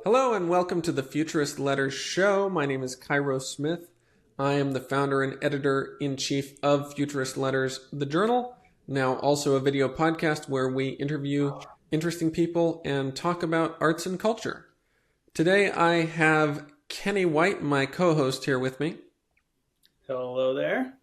Hello and welcome to the Futurist Letters Show. My name is Cairo Smith. I am the founder and editor-in-chief of Futurist Letters, the journal, now also a video podcast where we interview interesting people and talk about arts and culture. Today I have Kenny White, my co-host, here with me. Hello there.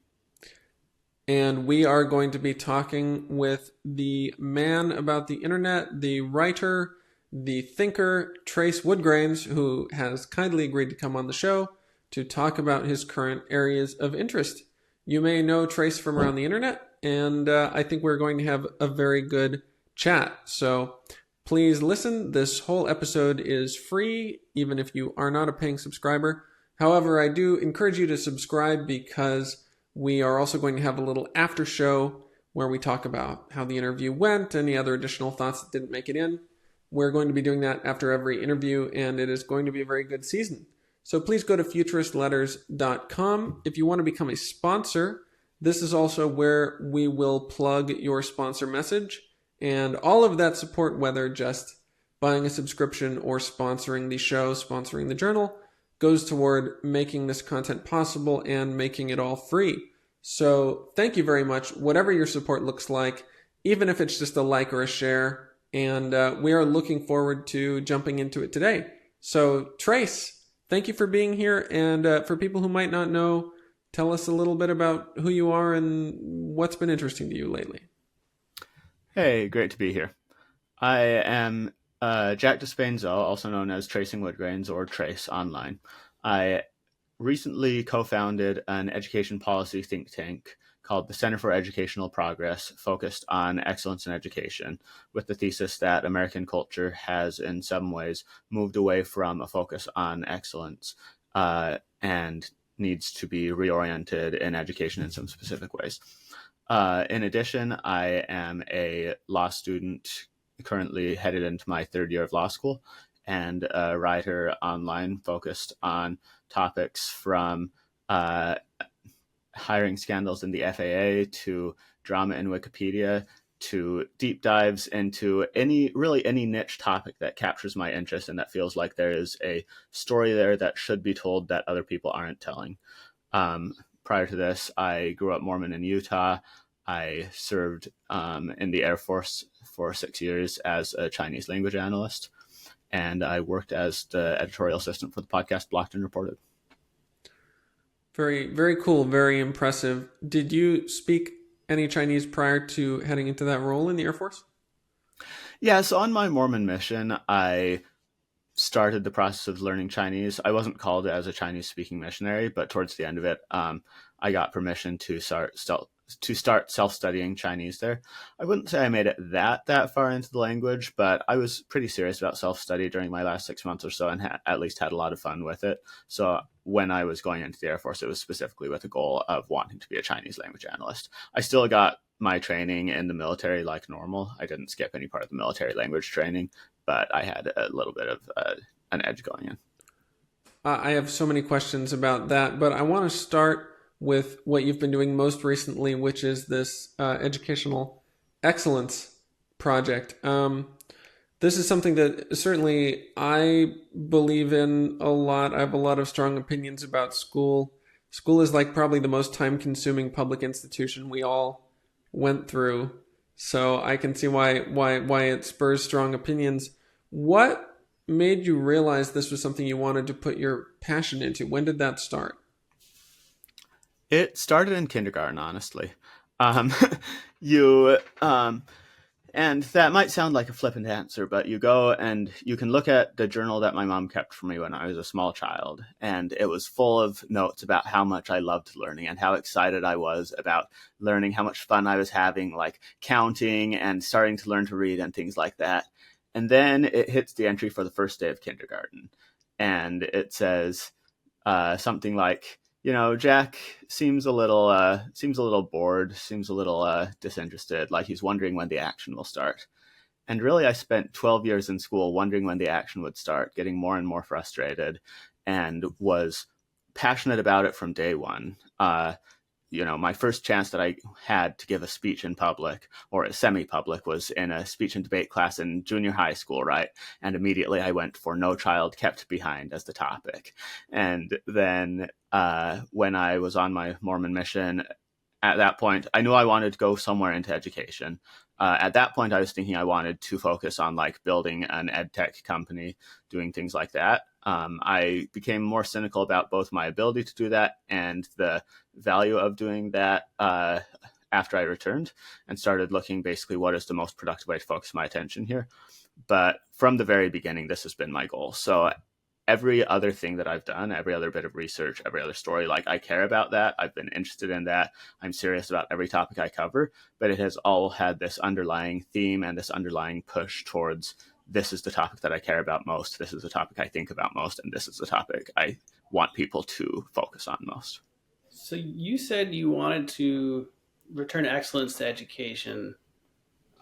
And we are going to be talking with the man about the internet, the writer, the thinker, TracingWoodgrains, who has kindly agreed to come on the show to talk about his current areas of interest. You may know Trace from around the internet, and I think we're going to have a very good chat. So please listen. This whole episode is free, even if you are not a paying subscriber. However, I do encourage you to subscribe because we are also going to have a little after show where we talk about how the interview went, any other additional thoughts that didn't make it in. We're going to be doing that after every interview, and it is going to be a very good season. So please go to futuristletters.com. If you want to become a sponsor, this is also where we will plug your sponsor message. And all of that support, whether just buying a subscription or sponsoring the show, sponsoring the journal, goes toward making this content possible and making it all free. So thank you very much. Whatever your support looks like, even if it's just a like or a share, and we are looking forward to jumping into it today. So, Trace, thank you for being here. And for people who might not know, tell us a little bit about who you are and what's been interesting to you lately. Hey, great to be here. I am Jack Dispenza, also known as TracingWoodgrains or Trace online. I recently co-founded an education policy think tank called the Center for Educational Progress, focused on excellence in education, with the thesis that American culture has in some ways moved away from a focus on excellence and needs to be reoriented in education in some specific ways. In addition, I am a law student currently headed into my third year of law school and a writer online focused on topics from hiring scandals in the FAA to drama in Wikipedia to deep dives into any niche topic that captures my interest and that feels like there is a story there that should be told that other people aren't telling. Prior to this, I grew up Mormon in Utah. I served in the Air Force for 6 years as a Chinese language analyst, and I worked as the editorial assistant for the podcast Blocked and Reported. Very, very cool. Very impressive. Did you speak any Chinese prior to heading into that role in the Air Force? Yeah, so on my Mormon mission, I started the process of learning Chinese. I wasn't called as a Chinese-speaking missionary, but towards the end of it, I got permission to start self-studying Chinese there. I wouldn't say I made it that far into the language, but I was pretty serious about self-study during my last 6 months or so and at least had a lot of fun with it. So when I was going into the Air Force, it was specifically with the goal of wanting to be a Chinese language analyst. I still got my training in the military like normal. I didn't skip any part of the military language training, but I had a little bit of an edge going in. I have so many questions about that, but I want to start with what you've been doing most recently, which is this educational excellence project. This is something that certainly I believe in a lot. I have a lot of strong opinions about school. School is like probably the most time-consuming public institution we all went through. So I can see why it spurs strong opinions. What made you realize this was something you wanted to put your passion into? When did that start? It started in kindergarten, honestly. You and that might sound like a flippant answer, but you go and you can look at the journal that my mom kept for me when I was a small child, and it was full of notes about how much I loved learning and how excited I was about learning, how much fun I was having, like counting and starting to learn to read and things like that. And then it hits the entry for the first day of kindergarten, and it says something like, Jack seems a little bored, seems a little disinterested, like he's wondering when the action will start. And really, I spent 12 years in school wondering when the action would start, getting more and more frustrated, and was passionate about it from day one. my first chance that I had to give a speech in public or a semi-public was in a speech and debate class in junior high school, right? And immediately I went for No Child Kept Behind as the topic. And then when I was on my Mormon mission, at that point, I knew I wanted to go somewhere into education. At that point, I was thinking I wanted to focus on like building an ed tech company, doing things like that. I became more cynical about both my ability to do that and the value of doing that after I returned, and started looking basically what is the most productive way to focus my attention here. But from the very beginning, this has been my goal. So every other thing that I've done, every other bit of research, every other story, like I care about that. I've been interested in that. I'm serious about every topic I cover, but it has all had this underlying theme and this underlying push towards this is the topic that I care about most. This is the topic I think about most. And this is the topic I want people to focus on most. So you said you wanted to return excellence to education.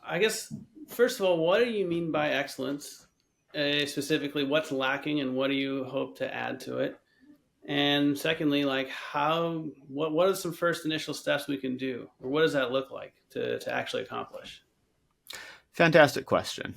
I guess, first of all, what do you mean by excellence? Specifically, what's lacking and what do you hope to add to it? And secondly, like what are some first initial steps we can do? Or what does that look like to actually accomplish? Fantastic question.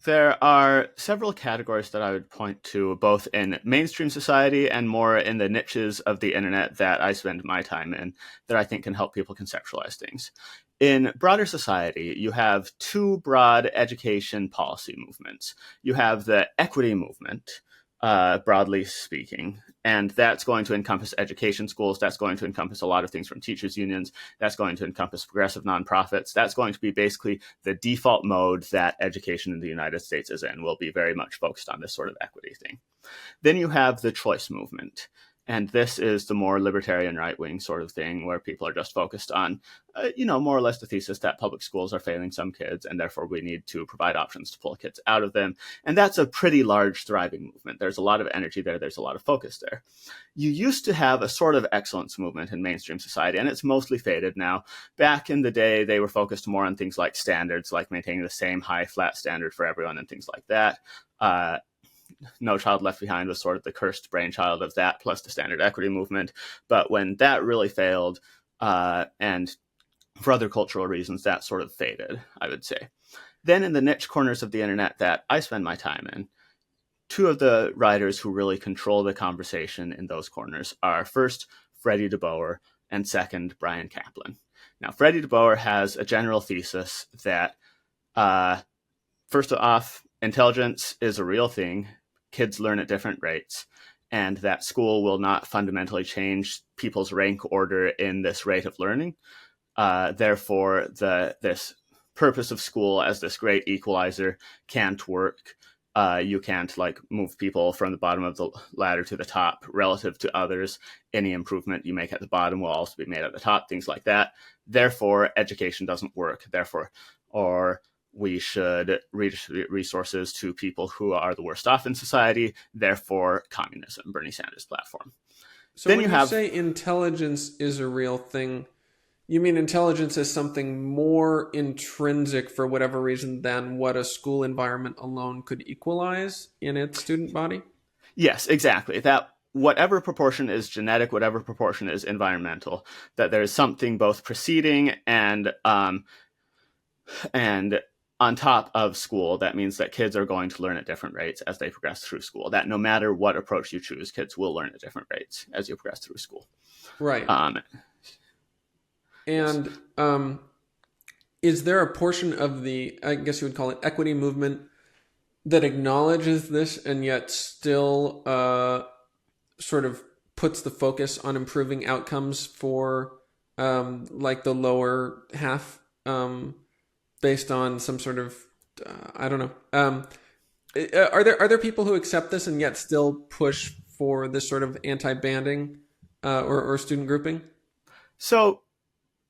There are several categories that I would point to, both in mainstream society and more in the niches of the internet that I spend my time in, that I think can help people conceptualize things. In broader society, you have two broad education policy movements. You have the equity movement, broadly speaking, and that's going to encompass education schools. That's going to encompass a lot of things from teachers' unions. That's going to encompass progressive nonprofits. That's going to be basically the default mode that education in the United States is in, will be very much focused on this sort of equity thing. Then you have the choice movement. And this is the more libertarian right-wing sort of thing where people are just focused on, more or less the thesis that public schools are failing some kids and therefore we need to provide options to pull kids out of them. And that's a pretty large, thriving movement. There's a lot of energy there. There's a lot of focus there. You used to have a sort of excellence movement in mainstream society, and it's mostly faded now. Back in the day, they were focused more on things like standards, like maintaining the same high, flat standard for everyone and things like that. No Child Left Behind was sort of the cursed brainchild of that, plus the standard equity movement. But when that really failed, and for other cultural reasons, that sort of faded, I would say. Then in the niche corners of the internet that I spend my time in, two of the writers who really control the conversation in those corners are first, Freddie DeBoer, and second, Brian Kaplan. Now, Freddie DeBoer has a general thesis that, first off, intelligence is a real thing. Kids learn at different rates, and that school will not fundamentally change people's rank order in this rate of learning. Therefore, this purpose of school as this great equalizer can't work. You can't move people from the bottom of the ladder to the top relative to others. Any improvement you make at the bottom will also be made at the top, things like that. Therefore, education doesn't work. We should redistribute resources to people who are the worst off in society. Therefore, communism, Bernie Sanders' platform. So then when you say intelligence is a real thing, you mean intelligence is something more intrinsic for whatever reason than what a school environment alone could equalize in its student body? Yes, exactly. That whatever proportion is genetic, whatever proportion is environmental, that there's something both preceding and on top of school, that means that kids are going to learn at different rates as they progress through school. That no matter what approach you choose, kids will learn at different rates as you progress through school. Right. Is there a portion of the, I guess you would call it equity movement, that acknowledges this and yet still sort of puts the focus on improving outcomes for the lower half? Based on some sort of, I don't know. Are there people who accept this and yet still push for this sort of anti-banding or student grouping? So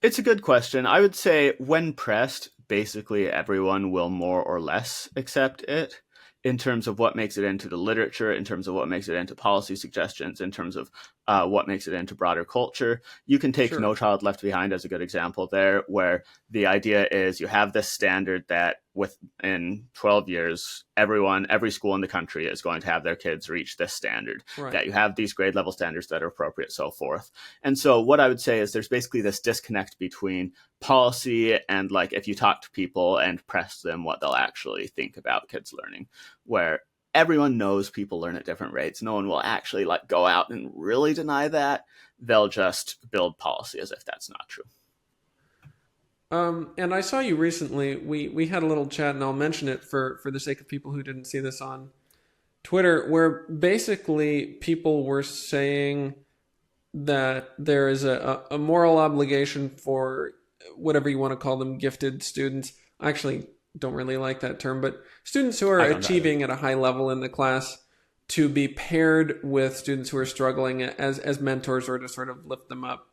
it's a good question. I would say when pressed, basically everyone will more or less accept it in terms of what makes it into the literature, in terms of what makes it into policy suggestions, in terms of what makes it into broader culture. You can take No Child Left Behind as a good example there, where the idea is you have this standard that within 12 years, every school in the country is going to have their kids reach this standard, Right. that you have these grade level standards that are appropriate, so forth. And so what I would say is there's basically this disconnect between policy and like if you talk to people and press them what they'll actually think about kids learning, where everyone knows people learn at different rates. No one will actually like go out and really deny that. They'll just build policy as if that's not true. And I saw you recently. We had a little chat, and I'll mention it for the sake of people who didn't see this on Twitter, where basically people were saying that there is a moral obligation for whatever you want to call them, gifted students. I actually don't really like that term, but students who are achieving at a high level in the class to be paired with students who are struggling as mentors or to sort of lift them up.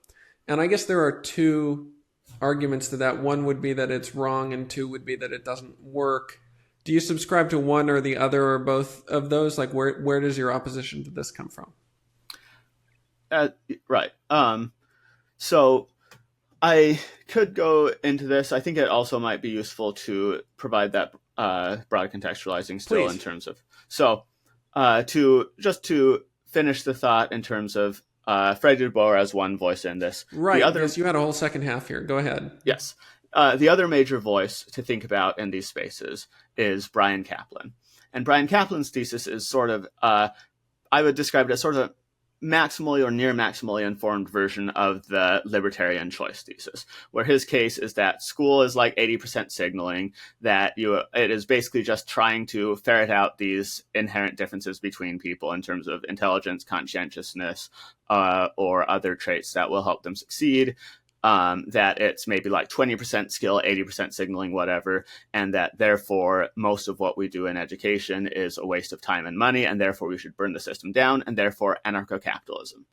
And I guess there are two arguments to that. One would be that it's wrong, and two would be that it doesn't work. Do you subscribe to one or the other or both of those? Like where does your opposition to this come from? Right. So I could go into this. I think it also might be useful to provide that broad contextualizing still. Please. In terms of, so to finish the thought in terms of Fred de Boer as one voice in this. Right, because you had a whole second half here. Go ahead. Yes. The other major voice to think about in these spaces is Bryan Caplan. And Bryan Caplan's thesis is sort of, I would describe it as sort of a maximally or near maximally informed version of the libertarian choice thesis, where his case is that school is like 80% signaling, that it is basically just trying to ferret out these inherent differences between people in terms of intelligence, conscientiousness, or other traits that will help them succeed. That it's maybe like 20% skill, 80% signaling, whatever, and that therefore most of what we do in education is a waste of time and money, and therefore we should burn the system down, and therefore anarcho-capitalism.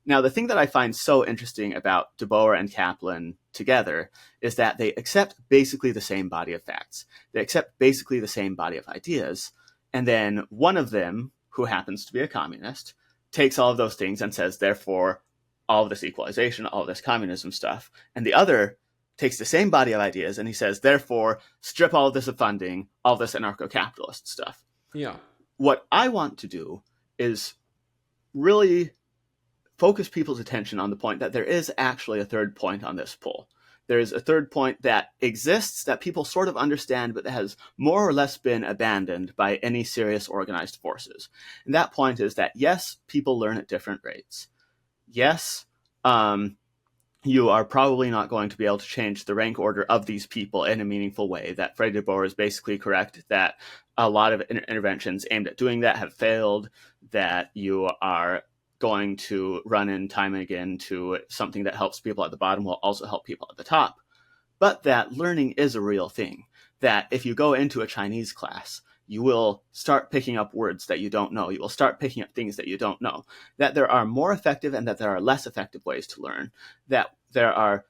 Now, the thing that I find so interesting about de Boer and Caplan together is that they accept basically the same body of facts. They accept basically the same body of ideas, and then one of them, who happens to be a communist, takes all of those things and says, therefore, all of this equalization, all of this communism stuff. And the other takes the same body of ideas and he says, therefore, strip all of this of funding, all this anarcho-capitalist stuff. Yeah. What I want to do is really focus people's attention on the point that there is actually a third point on this poll. There is a third point that exists, that people sort of understand, but that has more or less been abandoned by any serious organized forces. And that point is that, yes, people learn at different rates. Yes, you are probably not going to be able to change the rank order of these people in a meaningful way. That Fred de Boer is basically correct, that a lot of interventions aimed at doing that have failed, that you are going to run in time and again to something that helps people at the bottom will also help people at the top. But that learning is a real thing, that if you go into a Chinese class, you will start picking up words that you don't know. You will start picking up things that you don't know. That there are more effective and that there are less effective ways to learn. That there are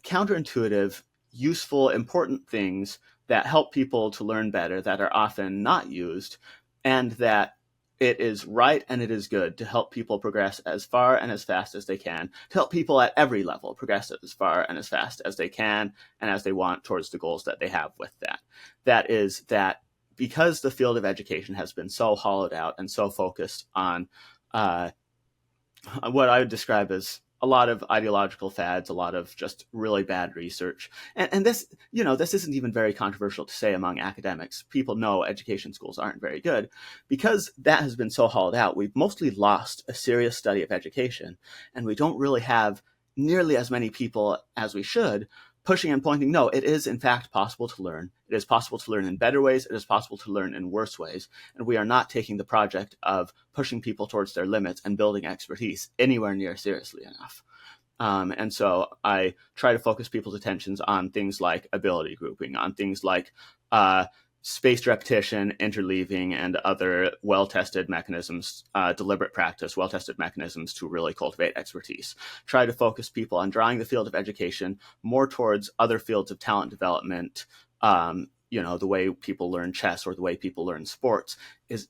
counterintuitive, useful, important things that help people to learn better that are often not used. And that it is right and it is good to help people progress as far and as fast as they can, to help people at every level progress as far and as fast as they can and as they want towards the goals that they have with that. That is that because the field of education has been so hollowed out and so focused on what I would describe as a lot of ideological fads, a lot of just really bad research. And this, this isn't even very controversial to say among academics. People know education schools aren't very good. Because that has been so hollowed out, we've mostly lost a serious study of education, and we don't really have nearly as many people as we should pushing and pointing, no, it is in fact possible to learn. It is possible to learn in better ways. It is possible to learn in worse ways. And we are not taking the project of pushing people towards their limits and building expertise anywhere near seriously enough. And so I try to focus people's attentions on things like ability grouping, on things like spaced repetition, interleaving, and other well-tested mechanisms, deliberate practice, well-tested mechanisms to really cultivate expertise. Try to focus people on drawing the field of education more towards other fields of talent development. The way people learn chess or the way people learn sports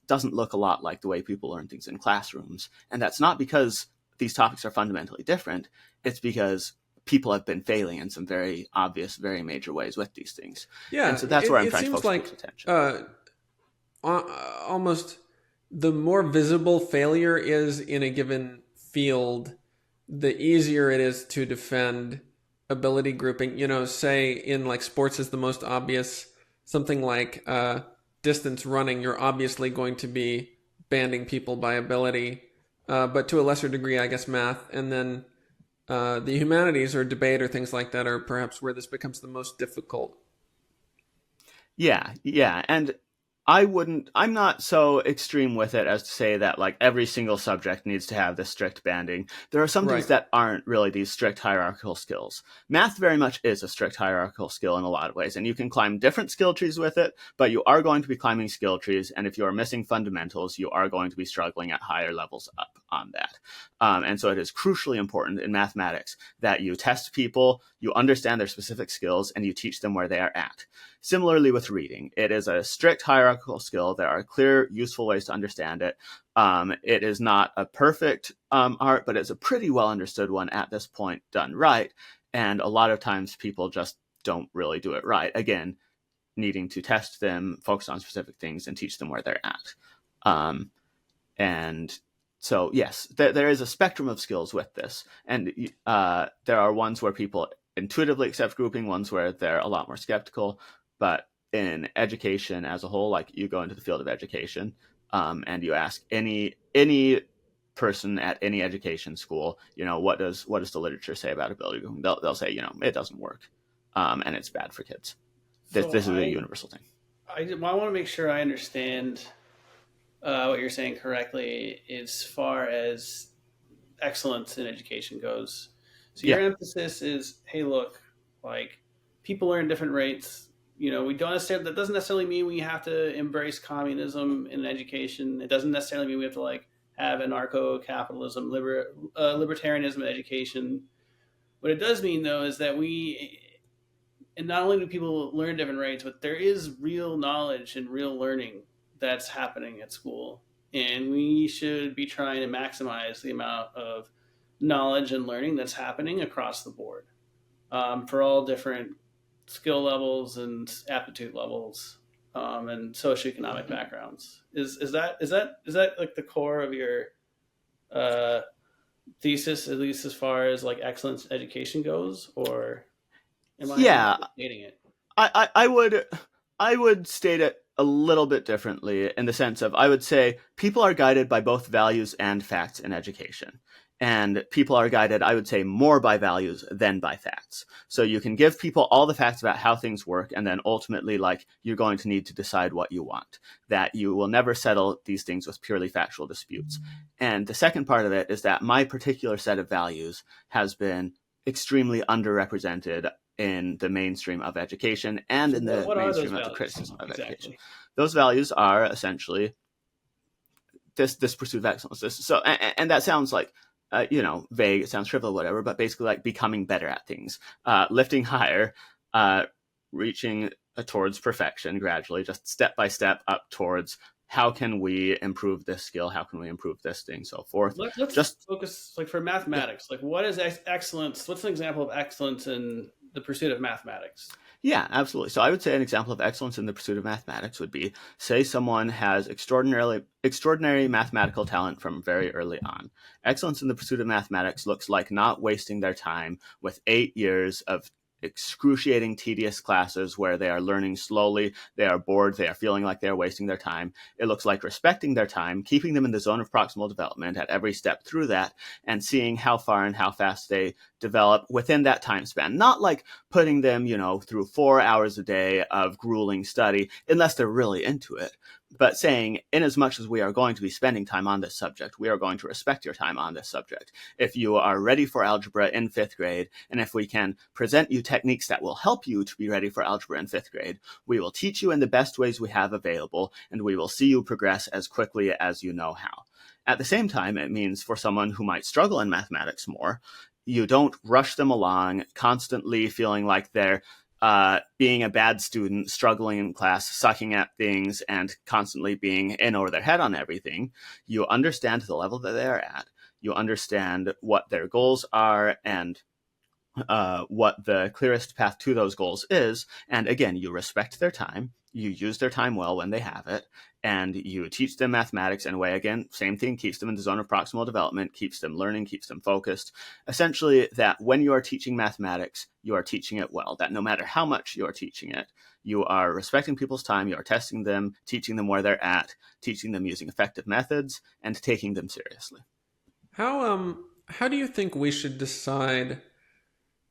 doesn't look a lot like the way people learn things in classrooms. And that's not because these topics are fundamentally different. It's because people have been failing in some very obvious, very major ways with these things. Yeah, and so that's where I'm trying to seems focus like people's attention. Almost the more visible failure is in a given field, the easier it is to defend ability grouping. Say in like sports is the most obvious, something like distance running, you're obviously going to be banding people by ability, but to a lesser degree, I guess, math. And then the humanities or debate or things like that are perhaps where this becomes the most difficult. Yeah, and I'm not so extreme with it as to say that like every single subject needs to have this strict banding. There are some things Right. that aren't really these strict hierarchical skills. Math very much is a strict hierarchical skill in a lot of ways, and you can climb different skill trees with it, but you are going to be climbing skill trees, and if you are missing fundamentals, you are going to be struggling at higher levels up on that. And so it is crucially important in mathematics that you test people, you understand their specific skills, and you teach them where they are at. Similarly with reading, it is a strict hierarchical skill. There are clear, useful ways to understand it. It is not a perfect art, but it's a pretty well understood one at this point done right. And a lot of times people just don't really do it right. Again, needing to test them, focus on specific things, and teach them where they're at. And so, yes, there is a spectrum of skills with this. And there are ones where people intuitively accept grouping, ones where they're a lot more skeptical. But in education as a whole, like you go into the field of education and you ask any person at any education school, what does the literature say about ability grouping? They'll say, it doesn't work and it's bad for kids. This is a universal thing. I want to make sure I understand what you're saying correctly as far as excellence in education goes. So your emphasis is, hey, look, like people learn different rates. We don't necessarily, that doesn't necessarily mean we have to embrace communism in education. It doesn't necessarily mean we have to like have anarcho-capitalism, libertarianism in education. What it does mean though is that and not only do people learn different rates, but there is real knowledge and real learning that's happening at school. And we should be trying to maximize the amount of knowledge and learning that's happening across the board for all different skill levels and aptitude levels and socioeconomic backgrounds. Is that like the core of your thesis, at least as far as like excellence in education goes, or am I stating it? I would state it a little bit differently in the sense of I would say people are guided by both values and facts in education. And people are guided, I would say, more by values than by facts. So you can give people all the facts about how things work, and then ultimately, like, you're going to need to decide what you want. That you will never settle these things with purely factual disputes. And the second part of it is that my particular set of values has been extremely underrepresented in the mainstream of education and in the mainstream of the criticism of education. Those values are essentially this pursuit of excellence. And that sounds like vague, it sounds trivial, whatever, but basically like becoming better at things, lifting higher, reaching towards perfection gradually, just step by step up towards how can we improve this skill, how can we improve this thing, so forth. Let's just focus like for mathematics, like what is excellence? What's an example of excellence in the pursuit of mathematics? Yeah, absolutely. So I would say an example of excellence in the pursuit of mathematics would be, say someone has extraordinary mathematical talent from very early on. Excellence in the pursuit of mathematics looks like not wasting their time with 8 years of excruciating, tedious classes where they are learning slowly, they are bored, they are feeling like they are wasting their time. It looks like respecting their time, keeping them in the zone of proximal development at every step through that, and seeing how far and how fast they develop within that time span. Not like putting them, through 4 hours a day of grueling study, unless they're really into it. But saying, in as much as we are going to be spending time on this subject, we are going to respect your time on this subject. If you are ready for algebra in 5th grade, and if we can present you techniques that will help you to be ready for algebra in 5th grade, we will teach you in the best ways we have available, and we will see you progress as quickly as you know how. At the same time, it means for someone who might struggle in mathematics more, you don't rush them along, constantly feeling like they're being a bad student, struggling in class, sucking at things, and constantly being in over their head on everything. You understand the level that they're at. You understand what their goals are, and what the clearest path to those goals is. And again, you respect their time, you use their time well when they have it, and you teach them mathematics in a way, again, same thing, keeps them in the zone of proximal development, keeps them learning, keeps them focused. Essentially, that when you are teaching mathematics, you are teaching it well, that no matter how much you are teaching it, you are respecting people's time, you are testing them, teaching them where they're at, teaching them using effective methods, and taking them seriously. How do you think we should decide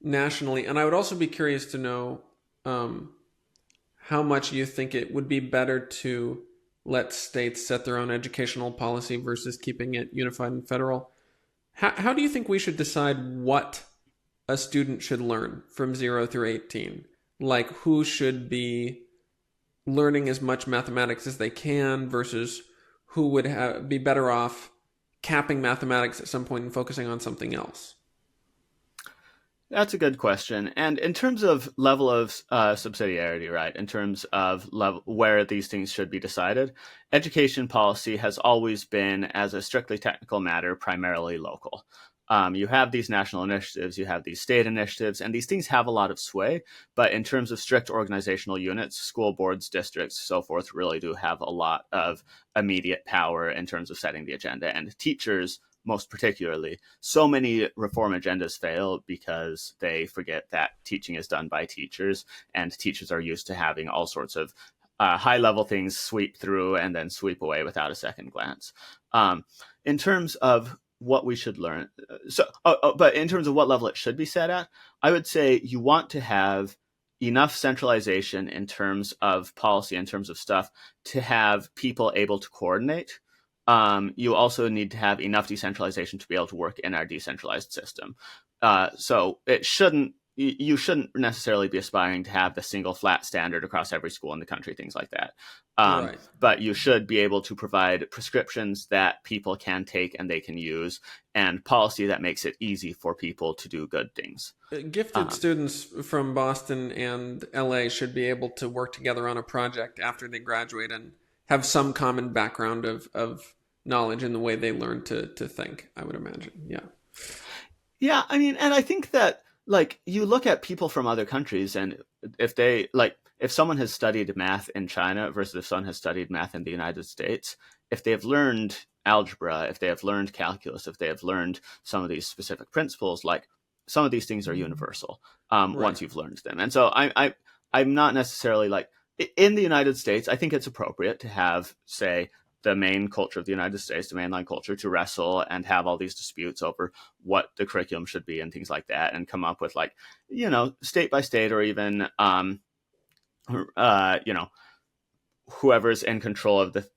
nationally? And I would also be curious to know how much you think it would be better to let states set their own educational policy versus keeping it unified and federal. How do you think we should decide what a student should learn from 0 through 18? Like, who should be learning as much mathematics as they can versus who would be better off capping mathematics at some point and focusing on something else? That's a good question. And in terms of level of subsidiarity, right, in terms of level where these things should be decided, education policy has always been, as a strictly technical matter, primarily local. You have these national initiatives, you have these state initiatives, and these things have a lot of sway. But in terms of strict organizational units, school boards, districts, so forth, really do have a lot of immediate power in terms of setting the agenda. And teachers, most particularly, so many reform agendas fail because they forget that teaching is done by teachers, and teachers are used to having all sorts of high-level things sweep through and then sweep away without a second glance. In terms of what we should learn, but in terms of what level it should be set at, I would say you want to have enough centralization in terms of policy, in terms of stuff, to have people able to coordinate. You also need to have enough decentralization to be able to work in our decentralized system. So you shouldn't necessarily be aspiring to have the single flat standard across every school in the country, things like that. Right. But you should be able to provide prescriptions that people can take and they can use, and policy that makes it easy for people to do good things. Gifted students from Boston and LA should be able to work together on a project after they graduate and have some common background of knowledge in the way they learn to think, I would imagine. Yeah. Yeah, I mean, and I think that, like, you look at people from other countries, and if someone has studied math in China versus if someone has studied math in the United States, if they have learned algebra, if they have learned calculus, if they have learned some of these specific principles, like, some of these things are universal once you've learned them. And so I'm not necessarily like, in the United States, I think it's appropriate to have, say, the main culture of the United States, the mainline culture, to wrestle and have all these disputes over what the curriculum should be and things like that, and come up with, like, state by state, or even, whoever's in control of the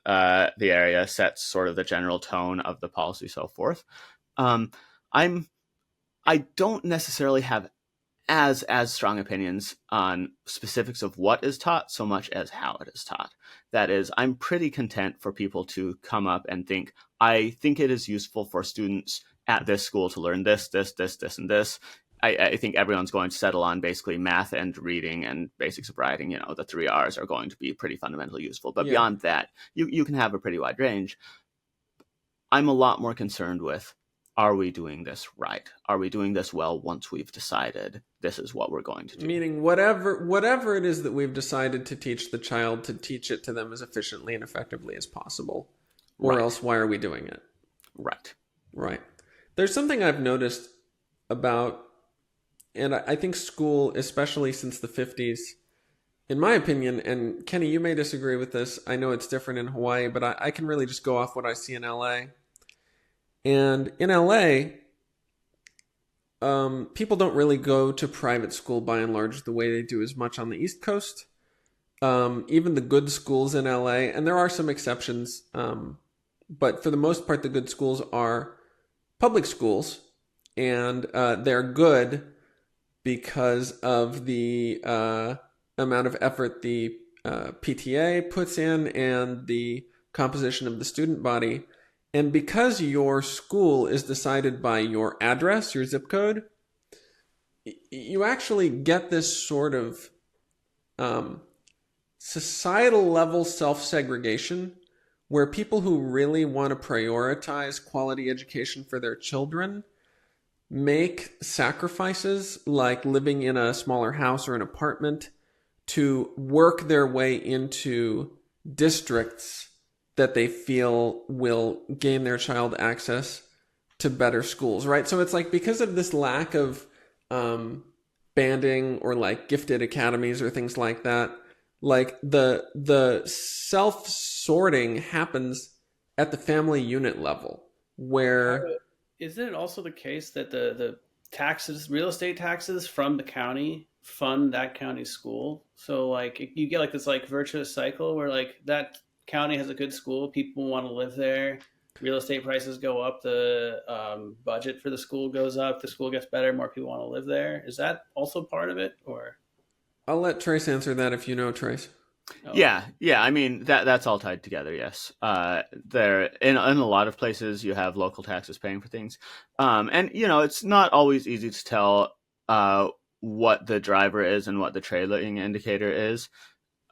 area sets sort of the general tone of the policy, so forth. I don't necessarily have as strong opinions on specifics of what is taught so much as how it is taught. That is, I'm pretty content for people to come up and think, I think it is useful for students at this school to learn this, and this. I think everyone's going to settle on basically math and reading and basics of writing. The 3 R's are going to be pretty fundamentally useful. But beyond that, you can have a pretty wide range. I'm a lot more concerned with, are we doing this right? Are we doing this well once we've decided this is what we're going to do? Meaning whatever it is that we've decided to teach the child, to teach it to them as efficiently and effectively as possible. Or else, why are we doing it? Right. There's something I've noticed about, and I think school, especially since the 50s, in my opinion, and Kenny, you may disagree with this, I know it's different in Hawaii, but I can really just go off what I see in LA. And in LA, people don't really go to private school by and large the way they do as much on the East Coast. Even the good schools in LA, and there are some exceptions, but for the most part, the good schools are public schools, and they're good because of the amount of effort the PTA puts in and the composition of the student body. And because your school is decided by your address, your zip code, you actually get this sort of societal level self-segregation where people who really want to prioritize quality education for their children make sacrifices like living in a smaller house or an apartment to work their way into districts that they feel will gain their child access to better schools, right? So it's like because of this lack of banding or like gifted academies or things like that, like the self-sorting happens at the family unit level where Isn't it also the case that the taxes, real estate taxes from the county fund that county school? So like you get like this like virtuous cycle where like that county has a good school, people want to live there, real estate prices go up, the budget for the school goes up, the school gets better, more people want to live there. Is that also part of it, or? I'll let Trace answer that if you know, Trace. Oh. Yeah. I mean that's all tied together. Yes. There in a lot of places you have local taxes paying for things, and it's not always easy to tell what the driver is and what the trailing indicator is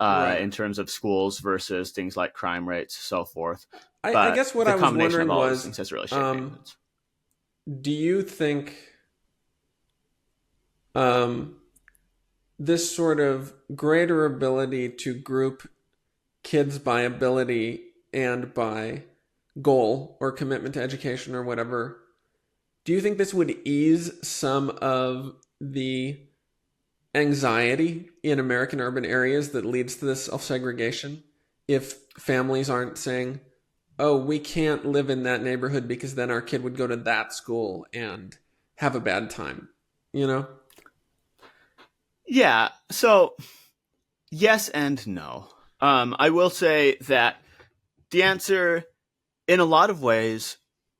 Right. in terms of schools versus things like crime rates, so forth. I guess what the I was combination wondering of all these was, things has really shaped payments. do you think this sort of greater ability to group kids by ability and by goal or commitment to education or whatever, do you think this would ease some of the anxiety in American urban areas that leads to this self-segregation if families aren't saying, oh, we can't live in that neighborhood because then our kid would go to that school and have a bad time, Yeah, so yes and no. I will say that the answer, in a lot of ways,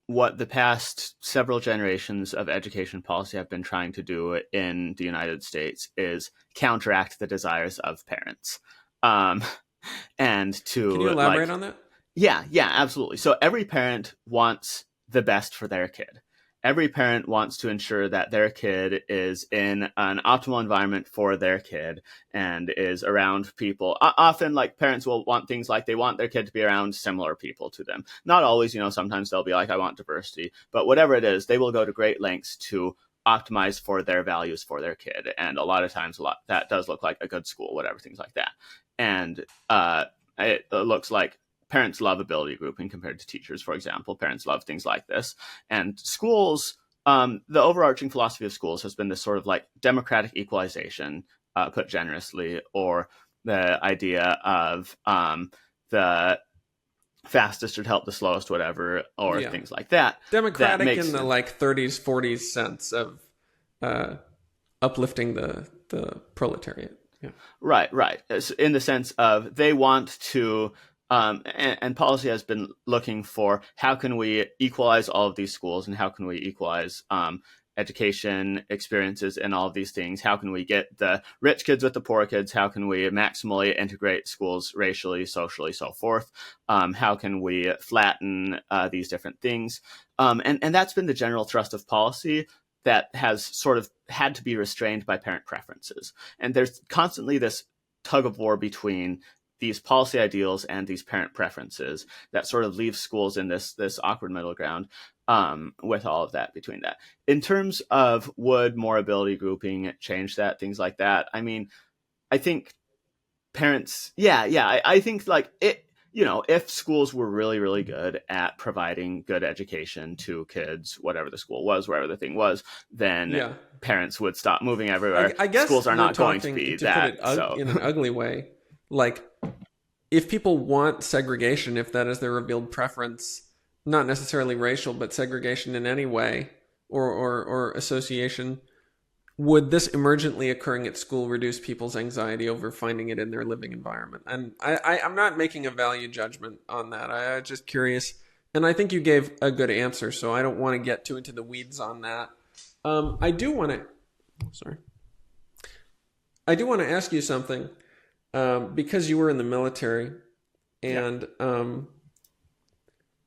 what the past several generations of education policy have been trying to do in the United States is counteract the desires of parents. And to Can you elaborate on that? Yeah, absolutely. So every parent wants the best for their kid. Every parent wants to ensure that their kid is in an optimal environment for their kid and is around people. Often, like, parents will want things like they want their kid to be around similar people to them. Not always, sometimes they'll be like, I want diversity. But whatever it is, they will go to great lengths to optimize for their values for their kid. And a lot of times, that does look like a good school, whatever, things like that. And it looks like parents love ability grouping compared to teachers, for example. Parents love things like this. And schools, the overarching philosophy of schools has been this sort of like democratic equalization, put generously, or the idea of the fastest should help the slowest, whatever, or things like that. Democratic in the like 30s, 40s sense of uplifting the proletariat. Yeah. Right. In the sense of they want to, and policy has been looking for how can we equalize all of these schools and how can we equalize education experiences and all of these things. How can we get the rich kids with the poor kids? How can we maximally integrate schools racially, socially, so forth? How can we flatten these different things? And that's been the general thrust of policy that has sort of had to be restrained by parent preferences. And there's constantly this tug of war between these policy ideals and these parent preferences that sort of leaves schools in this awkward middle ground with all of that between that. In terms of would more ability grouping change that, things like that, I mean, I think parents, I think like it, if schools were really, really good at providing good education to kids, whatever the school was, wherever the thing was, then parents would stop moving everywhere. I guess schools are not going to be that. Put it in an ugly way, like if people want segregation, if that is their revealed preference, not necessarily racial, but segregation in any way or association, would this emergently occurring at school reduce people's anxiety over finding it in their living environment? And I'm not making a value judgment on that. I'm just curious. And I think you gave a good answer, so I don't want to get too into the weeds on that. I do want to ask you something. Because you were in the military, and the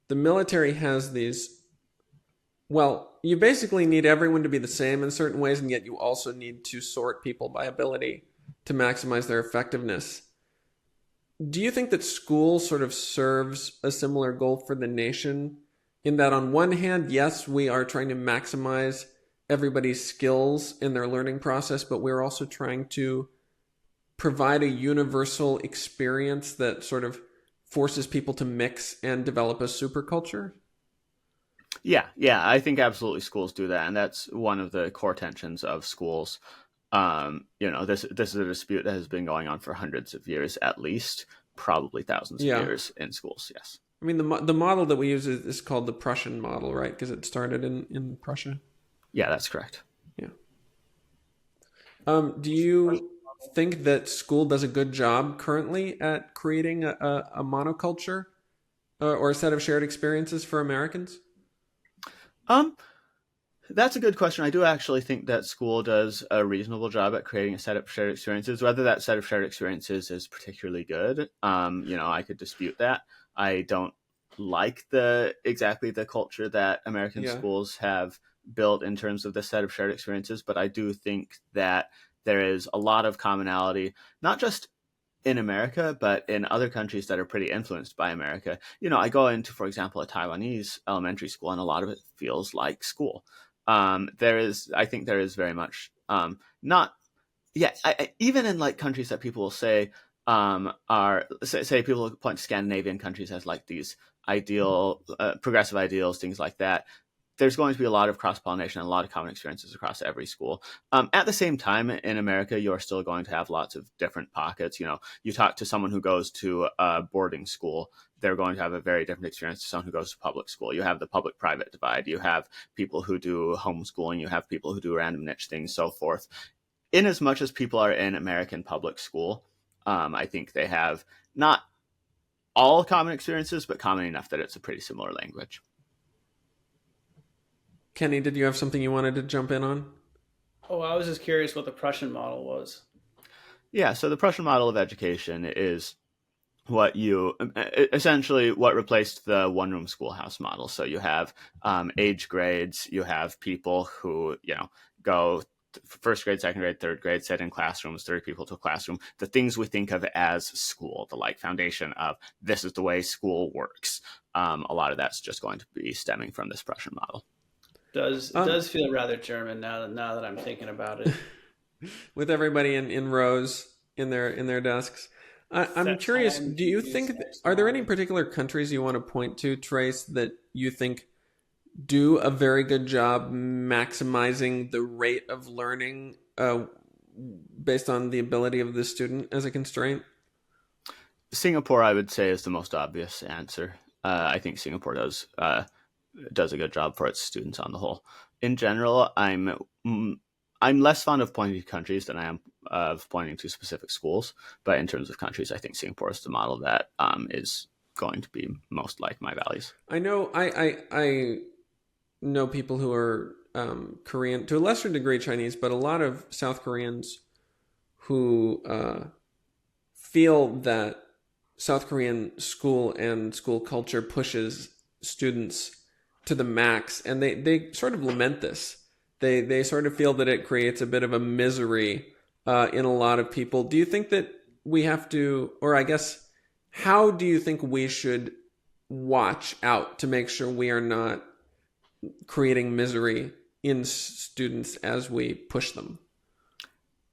military has these, well, you basically need everyone to be the same in certain ways, and yet you also need to sort people by ability to maximize their effectiveness. Do you think that school sort of serves a similar goal for the nation in that on one hand, yes, we are trying to maximize everybody's skills in their learning process, but we're also trying to provide a universal experience that sort of forces people to mix and develop a super culture? Yeah, I think absolutely schools do that, and that's one of the core tensions of schools. This is a dispute that has been going on for hundreds of years, at least, probably thousands of Yeah. years in schools. Yes. I mean, the model that we use is called the Prussian model, right? Because it started in Prussia. Yeah, that's correct. Yeah. Do you think that school does a good job currently at creating a monoculture or a set of shared experiences for Americans? Um, That's a good question. I do actually think that school does a reasonable job at creating a set of shared experiences. Whether that set of shared experiences is particularly good, I could dispute that. I don't like exactly the culture that American Yeah. schools have built in terms of the set of shared experiences, but I do think that there is a lot of commonality, not just in America, but in other countries that are pretty influenced by America. I go into, for example, a Taiwanese elementary school, and a lot of it feels like school. I think there is very much not, yeah. Even in like countries that people will say are say people point to Scandinavian countries as like these ideal, progressive ideals, things like that. There's going to be a lot of cross-pollination and a lot of common experiences across every school. At the same time, in America, you're still going to have lots of different pockets. You talk to someone who goes to a boarding school, they're going to have a very different experience to someone who goes to public school. You have the public-private divide. You have people who do homeschooling. You have people who do random niche things, so forth. In as much as people are in American public school, I think they have not all common experiences, but common enough that it's a pretty similar language. Kenny, did you have something you wanted to jump in on? Oh, I was just curious what the Prussian model was. Yeah, so the Prussian model of education is essentially what replaced the one-room schoolhouse model. So you have age grades, you have people who go first grade, second grade, third grade, sit in classrooms, 30 people to a classroom. The things we think of as school, the like foundation of this is the way school works. A lot of that's just going to be stemming from this Prussian model. Does feel rather German now that I'm thinking about it. With everybody in rows in their desks. I'm curious, do you think, are there any particular countries you want to point to, Trace, that you think do a very good job maximizing the rate of learning based on the ability of the student as a constraint? Singapore, I would say, is the most obvious answer. I think Singapore does a good job for its students on the whole. In general, I'm less fond of pointing to countries than I am of pointing to specific schools. But in terms of countries, I think Singapore is the model that is going to be most like my values. I know I know people who are Korean, to a lesser degree Chinese, but a lot of South Koreans who feel that South Korean school and school culture pushes students to the max, and they sort of lament this. They sort of feel that it creates a bit of a misery in a lot of people. Do you think that we have to, or I guess, how do you think we should watch out to make sure we are not creating misery in students as we push them?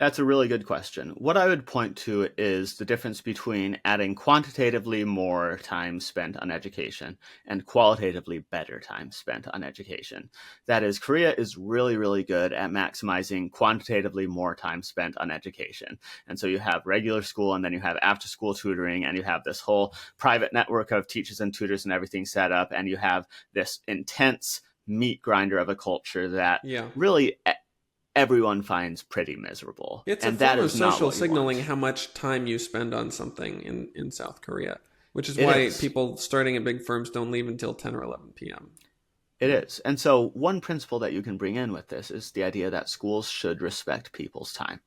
That's a really good question. What I would point to is the difference between adding quantitatively more time spent on education and qualitatively better time spent on education. That is, Korea is really, really good at maximizing quantitatively more time spent on education. And so you have regular school, and then you have after school tutoring, and you have this whole private network of teachers and tutors and everything set up, and you have this intense meat grinder of a culture that really everyone finds pretty miserable. It's and a that form of is not social what you signaling want. how much time you spend on something in South Korea, which is It why is. people starting at big firms don't leave until 10 or 11 p.m. It is. And so one principle that you can bring in with this is the idea that schools should respect people's time.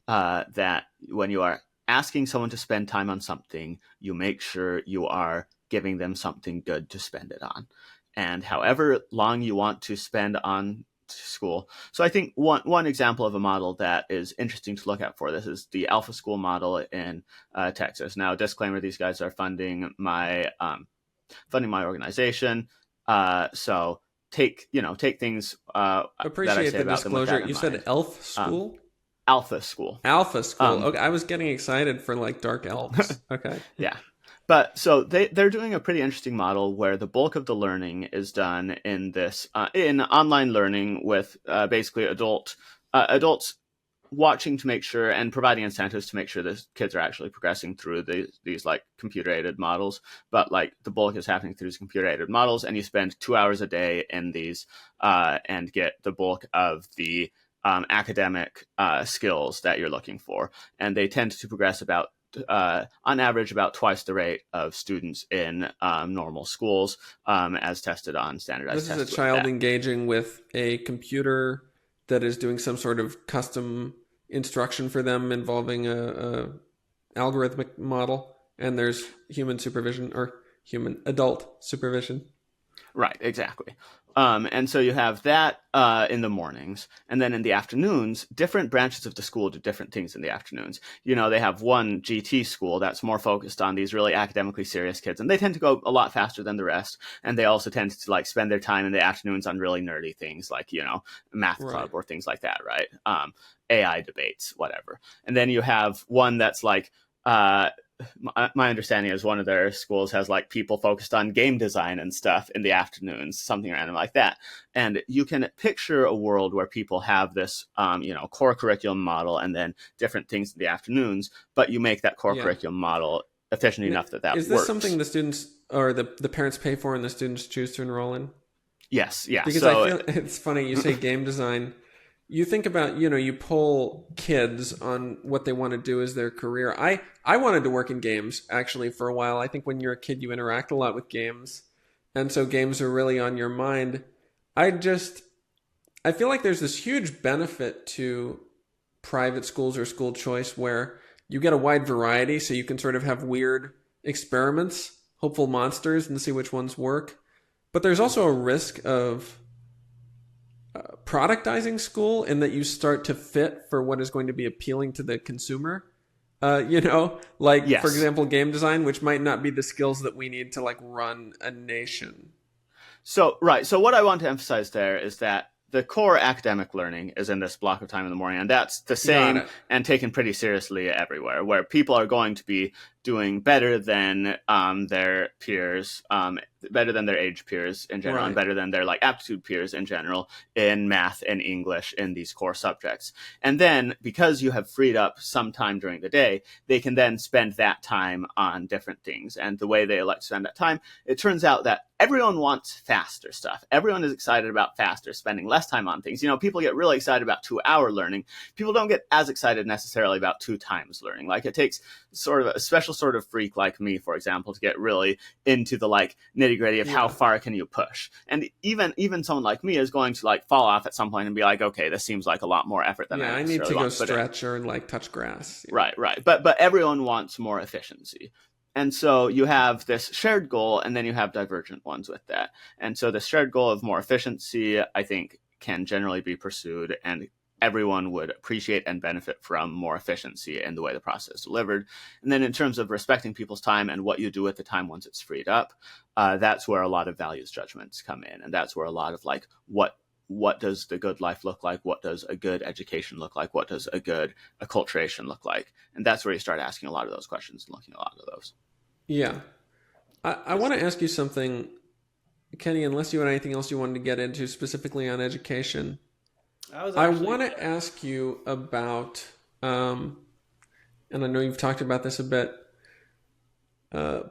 That when you are asking someone to spend time on something, you make sure you are giving them something good to spend it on. And however long you want to spend on school. So I think one example of a model that is interesting to look at for this is the Alpha School model in Texas. Now, disclaimer: these guys are funding my organization. So take things that I Appreciate say the about them with that disclosure. in You said mind. elf school? Alpha school. Alpha school. Um, Okay, I was getting excited for like dark elves. Okay. yeah. But so they're doing a pretty interesting model where the bulk of the learning is done in this in online learning with basically adults watching to make sure and providing incentives to make sure that kids are actually progressing through these like computer aided models. But like the bulk is happening through these computer aided models, and you spend 2 hours a day in these and get the bulk of the academic skills that you're looking for. And they tend to progress about on average about twice the rate of students in normal schools as tested on standardized This is a tests with child that. engaging with a computer that is doing some sort of custom instruction for them involving a algorithmic model, and there's human supervision or human adult supervision. Right, exactly. And so you have that in the mornings, and then in the afternoons, different branches of the school do different things in the afternoons. They have one GT school that's more focused on these really academically serious kids, and they tend to go a lot faster than the rest. And they also tend to like spend their time in the afternoons on really nerdy things like math Right. club or things like that, right? AI debates, whatever. And then you have one that's like my understanding is one of their schools has like people focused on game design and stuff in the afternoons, something random like that. And you can picture a world where people have this, core curriculum model and then different things in the afternoons, but you make that core Yeah. curriculum model efficient enough that Is this works. something the students or the parents pay for and the students choose to enroll in? Yes, yeah. Because so, I feel it's funny you say game design. You think about, you poll kids on what they want to do as their career. I wanted to work in games actually for a while. I think when you're a kid, you interact a lot with games. And so games are really on your mind. I feel like there's this huge benefit to private schools or school choice where you get a wide variety, so you can sort of have weird experiments, hopeful monsters, and see which ones work. But there's also a risk of productizing school in that you start to fit for what is going to be appealing to the consumer. Yes. For example, game design, which might not be the skills that we need to like run a nation. So what I want to emphasize there is that the core academic learning is in this block of time in the morning, and that's the same and taken pretty seriously everywhere, where people are going to be doing better than their peers, better than their age peers in general, and better than their like aptitude peers in general in math and English in these core subjects. And then because you have freed up some time during the day, they can then spend that time on different things. And the way they elect to spend that time, it turns out that everyone wants faster stuff. Everyone is excited about faster, spending less time on things. People get really excited about 2-hour learning. People don't get as excited necessarily about 2 times learning. Like it takes sort of a special sort of freak like me, for example, to get really into the like nitty gritty of how far can you push. And even someone like me is going to like fall off at some point and be like, okay, this seems like a lot more effort than I need to go want. stretch or like touch grass. Right. But everyone wants more efficiency. And so you have this shared goal, and then you have divergent ones with that. And so the shared goal of more efficiency, I think, can generally be pursued, and everyone would appreciate and benefit from more efficiency in the way the process is delivered. And then in terms of respecting people's time and what you do with the time once it's freed up, that's where a lot of values judgments come in. And that's where a lot of like, what does the good life look like? What does a good education look like? What does a good acculturation look like? And that's where you start asking a lot of those questions and looking at a lot of those. Yeah. I want to ask you something, Kenny, unless you had anything else you wanted to get into specifically on education. I want to ask you about, and I know you've talked about this a bit,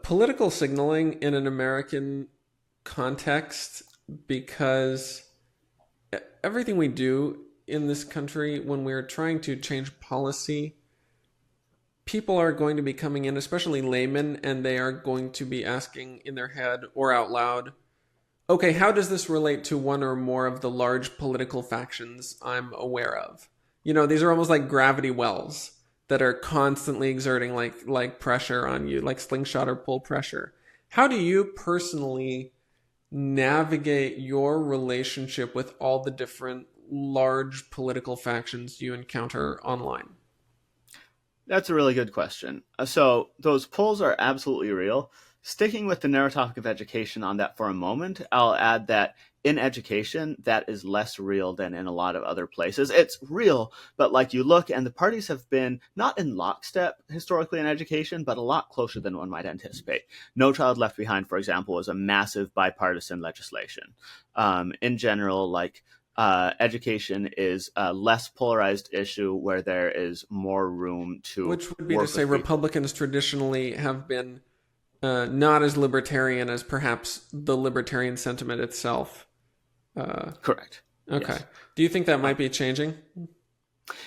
political signaling in an American context, because everything we do in this country, when we're trying to change policy, people are going to be coming in, especially laymen, and they are going to be asking in their head or out loud, okay, how does this relate to one or more of the large political factions I'm aware of? These are almost like gravity wells that are constantly exerting like pressure on you, like slingshot or pull pressure. How do you personally navigate your relationship with all the different large political factions you encounter online? That's a really good question. So those pulls are absolutely real. Sticking with the narrow topic of education on that for a moment, I'll add that in education, that is less real than in a lot of other places. It's real, but like you look, and the parties have been not in lockstep historically in education, but a lot closer than one might anticipate. No Child Left Behind, for example, was a massive bipartisan legislation. In general, like education is a less polarized issue where there is more room to Which would be to say Republicans traditionally have been not as libertarian as perhaps the libertarian sentiment itself. Correct. Okay. Yes. Do you think that might be changing?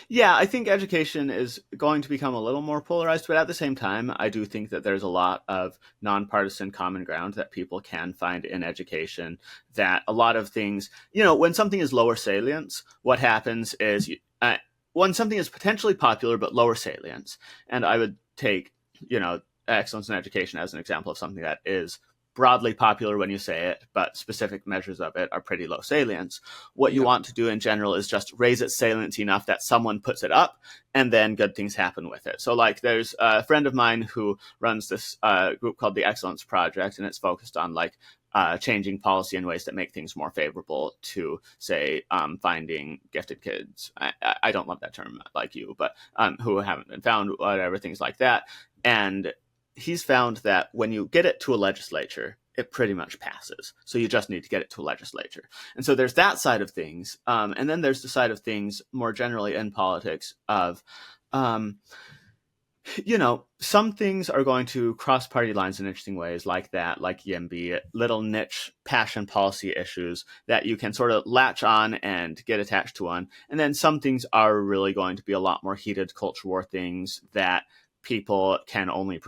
Yeah, I think education is going to become a little more polarized, but at the same time, I do think that there's a lot of nonpartisan common ground that people can find in education, that a lot of things, when something is lower salience, what happens is when something is potentially popular but lower salience, and I would take, excellence in education as an example of something that is broadly popular when you say it, but specific measures of it are pretty low salience. What you want to do in general is just raise its salience enough that someone puts it up, and then good things happen with it. So like there's a friend of mine who runs this group called the Excellence Project, and it's focused on like changing policy in ways that make things more favorable to, say, finding gifted kids. I don't love that term like you, but who haven't been found, whatever, things like that. And he's found that when you get it to a legislature, it pretty much passes. So you just need to get it to a legislature. And so there's that side of things. And then there's the side of things more generally in politics of, some things are going to cross party lines in interesting ways like that, like YIMBY, little niche passion policy issues that you can sort of latch on and get attached to one. And then some things are really going to be a lot more heated culture war things that people can only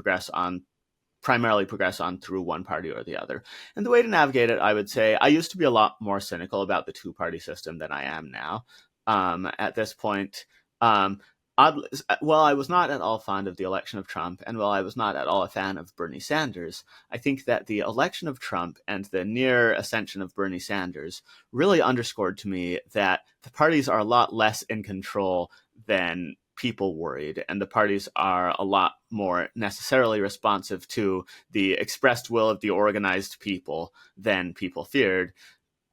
primarily progress on through one party or the other. And the way to navigate it, I would say, I used to be a lot more cynical about the two-party system than I am now. At this point, while I was not at all fond of the election of Trump, and while I was not at all a fan of Bernie Sanders, I think that the election of Trump and the near ascension of Bernie Sanders really underscored to me that the parties are a lot less in control than people worried, and the parties are a lot more necessarily responsive to the expressed will of the organized people than people feared,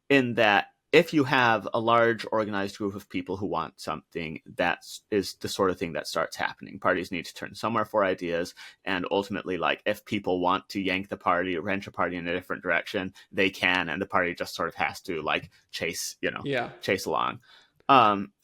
in that if you have a large organized group of people who want something, that is the sort of thing that starts happening. Parties need to turn somewhere for ideas, and ultimately, like, if people want to yank the party or wrench a party in a different direction, they can, and the party just sort of has to like chase along.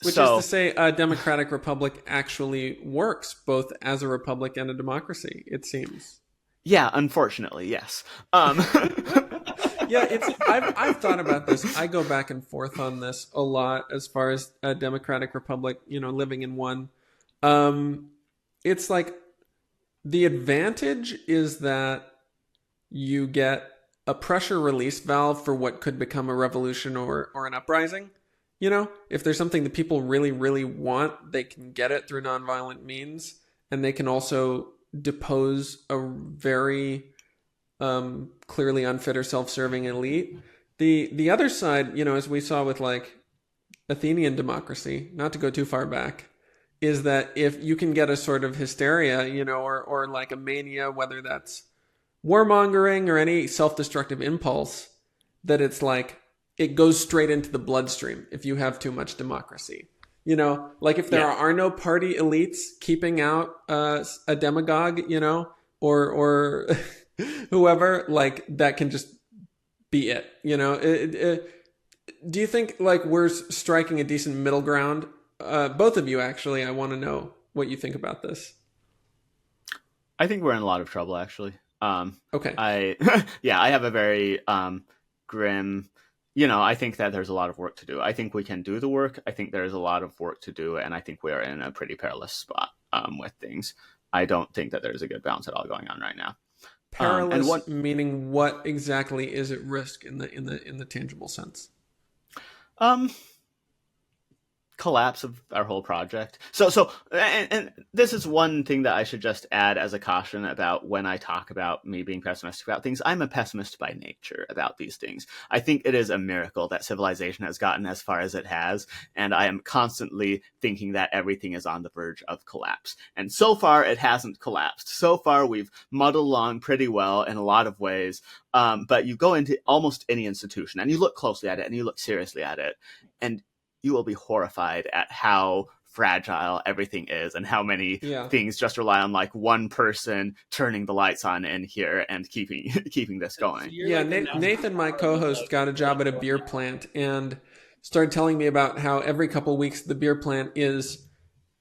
Which is to say, a democratic republic actually works both as a republic and a democracy, it seems. Yeah, unfortunately, yes. Yeah, I've thought about this. I go back and forth on this a lot as far as a democratic republic, living in one. It's like the advantage is that you get a pressure release valve for what could become a revolution or an uprising. If there's something that people really, really want, they can get it through nonviolent means, and they can also depose a very clearly unfit or self-serving elite. The other side, as we saw with like Athenian democracy, not to go too far back, is that if you can get a sort of hysteria, or like a mania, whether that's warmongering or any self-destructive impulse, that it's like it goes straight into the bloodstream if you have too much democracy. Like if there are no party elites keeping out a demagogue, or whoever, like that can just be it. Do you think like we're striking a decent middle ground? Both of you, actually, I want to know what you think about this. I think we're in a lot of trouble, actually. Okay. I have a very grim. I think that there's a lot of work to do. I think we can do the work. I think there's a lot of work to do, and I think we are in a pretty perilous spot with things. I don't think that there's a good balance at all going on right now. Perilous meaning what exactly is at risk in the tangible sense? collapse of our whole project. And this is one thing that I should just add as a caution about when I talk about me being pessimistic about things. I'm a pessimist by nature about these things. I think it is a miracle that civilization has gotten as far as it has, and I am constantly thinking that everything is on the verge of collapse. And so far, it hasn't collapsed. So far, we've muddled along pretty well in a lot of ways, but you go into almost any institution, and you look closely at it, and you look seriously at it, and you will be horrified at how fragile everything is and how many things just rely on like one person turning the lights on in here and keeping this going. Yeah, Nathan, my co-host, got a job at a beer plant and started telling me about how every couple of weeks the beer plant is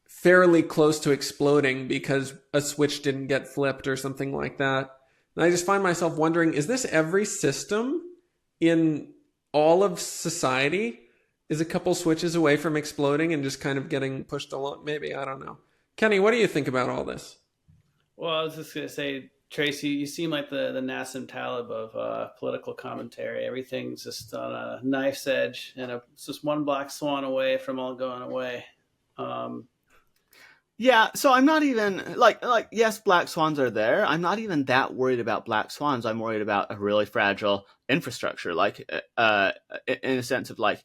fairly close to exploding because a switch didn't get flipped or something like that. And I just find myself wondering, is this every system in all of society? Is a couple switches away from exploding and just kind of getting pushed along? Maybe, I don't know. Kenny, what do you think about all this? Well, I was just going to say, Tracy, you seem like the Nassim Taleb of political commentary. Everything's just on a knife's edge, and it's just one black swan away from all going away. Yeah, so I'm not even like yes, black swans are there. I'm not even that worried about black swans. I'm worried about a really fragile infrastructure, like in a sense of like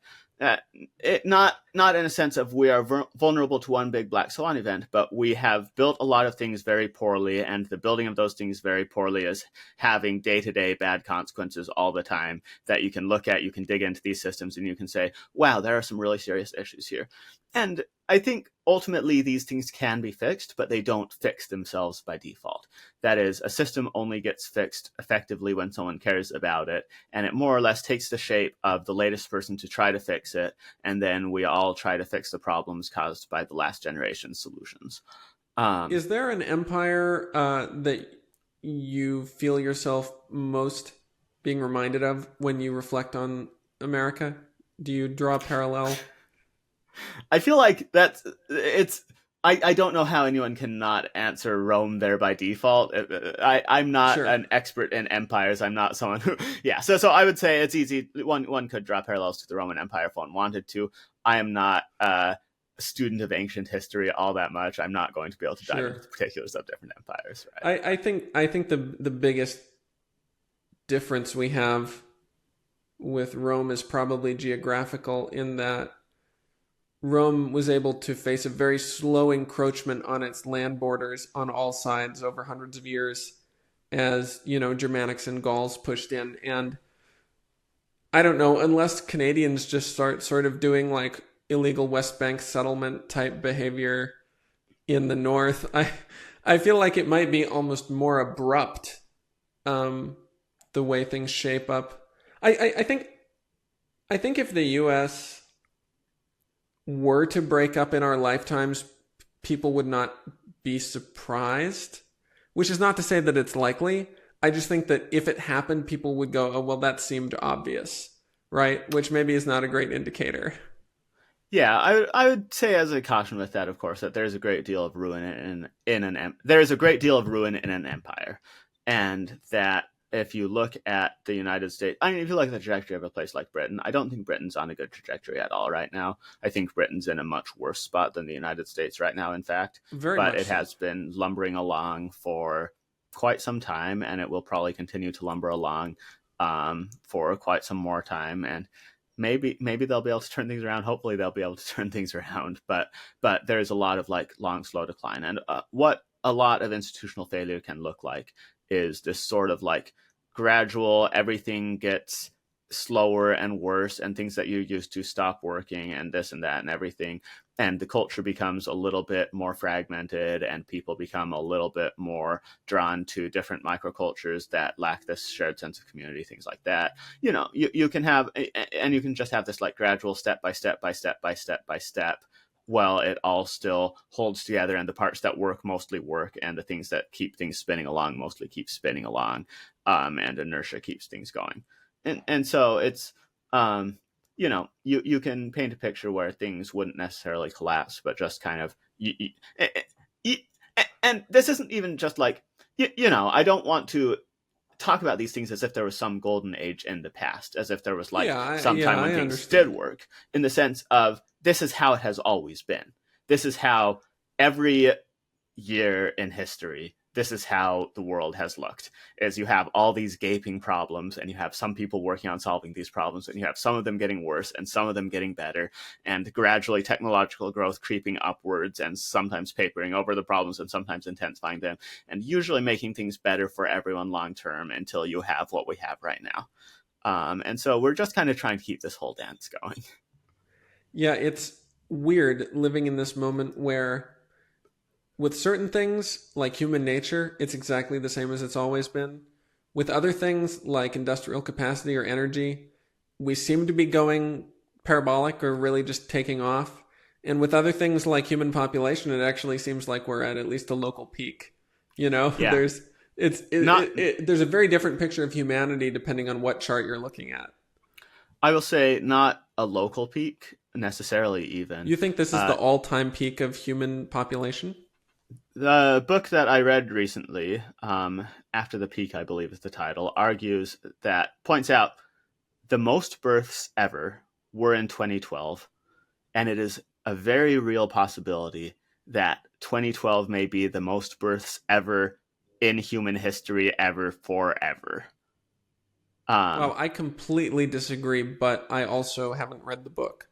not in a sense of we are vulnerable to one big black swan event, but we have built a lot of things very poorly, and the building of those things very poorly is having day-to-day bad consequences all the time that you can look at. You can dig into these systems and you can say, wow, there are some really serious issues here. And I think ultimately these things can be fixed, but they don't fix themselves by default. That is, a system only gets fixed effectively when someone cares about it, and it more or less takes the shape of the latest person to try to fix it, and then we all try to fix the problems caused by the last generation's solutions. Is there an empire that you feel yourself most being reminded of when you reflect on America? Do you draw a parallel? I feel like I don't know how anyone cannot answer Rome there by default. I'm not an expert in empires. I'm not someone who, So I would say it's easy. One could draw parallels to the Roman Empire if one wanted to. I am not a student of ancient history all that much. I'm not going to be able to dive into the particulars of different empires. Right? I think the biggest difference we have with Rome is probably geographical, in that Rome was able to face a very slow encroachment on its land borders on all sides over hundreds of years as, Germanics and Gauls pushed in. And I don't know, unless Canadians just start sort of doing like illegal West Bank settlement type behavior in the north, I feel like it might be almost more abrupt, the way things shape up. I think if the U.S. were to break up in our lifetimes, people would not be surprised, which is not to say that it's likely. I just think that if it happened, people would go, oh, well, that seemed obvious, right? Which maybe is not a great indicator. Yeah, I would say as a caution with that, of course, that there's a great deal of ruin in an empire, and that if you look at the United States, if you look at the trajectory of a place like Britain, I don't think Britain's on a good trajectory at all right now. I think Britain's in a much worse spot than the United States right now, in fact. But it has been lumbering along for quite some time, and it will probably continue to lumber along for quite some more time. And maybe they'll be able to turn things around. Hopefully they'll be able to turn things around. But there's a lot of like long, slow decline. And what a lot of institutional failure can look like is this sort of like gradual, everything gets slower and worse, and things that you used to stop working, and this and that and everything. And the culture becomes a little bit more fragmented, and people become a little bit more drawn to different microcultures that lack this shared sense of community, things like that. You can have, and you can just have this like gradual step by step by step by step by step, while it all still holds together, and the parts that work mostly work, and the things that keep things spinning along mostly keep spinning along, and inertia keeps things going. And so it's, you can paint a picture where things wouldn't necessarily collapse, but just kind of, and this isn't even just like, I don't want to talk about these things as if there was some golden age in the past, as if there was like some time when things did work, in the sense of, this is how it has always been. This is how every year in history, this is how the world has looked, is you have all these gaping problems, and you have some people working on solving these problems, and you have some of them getting worse and some of them getting better, and gradually technological growth creeping upwards and sometimes papering over the problems and sometimes intensifying them, and usually making things better for everyone long term until you have what we have right now. And so we're just kind of trying to keep this whole dance going. Yeah, it's weird living in this moment where with certain things, like human nature, it's exactly the same as it's always been. With other things, like industrial capacity or energy, we seem to be going parabolic or really just taking off. And with other things like human population, it actually seems like we're at least a local peak. Yeah. There's a very different picture of humanity depending on what chart you're looking at. I will say not a local peak necessarily even. You think this is the all-time peak of human population? The book that I read recently, After the Peak, I believe is the title, points out the most births ever were in 2012, and it is a very real possibility that 2012 may be the most births ever in human history ever forever. Well, I completely disagree, but I also haven't read the book.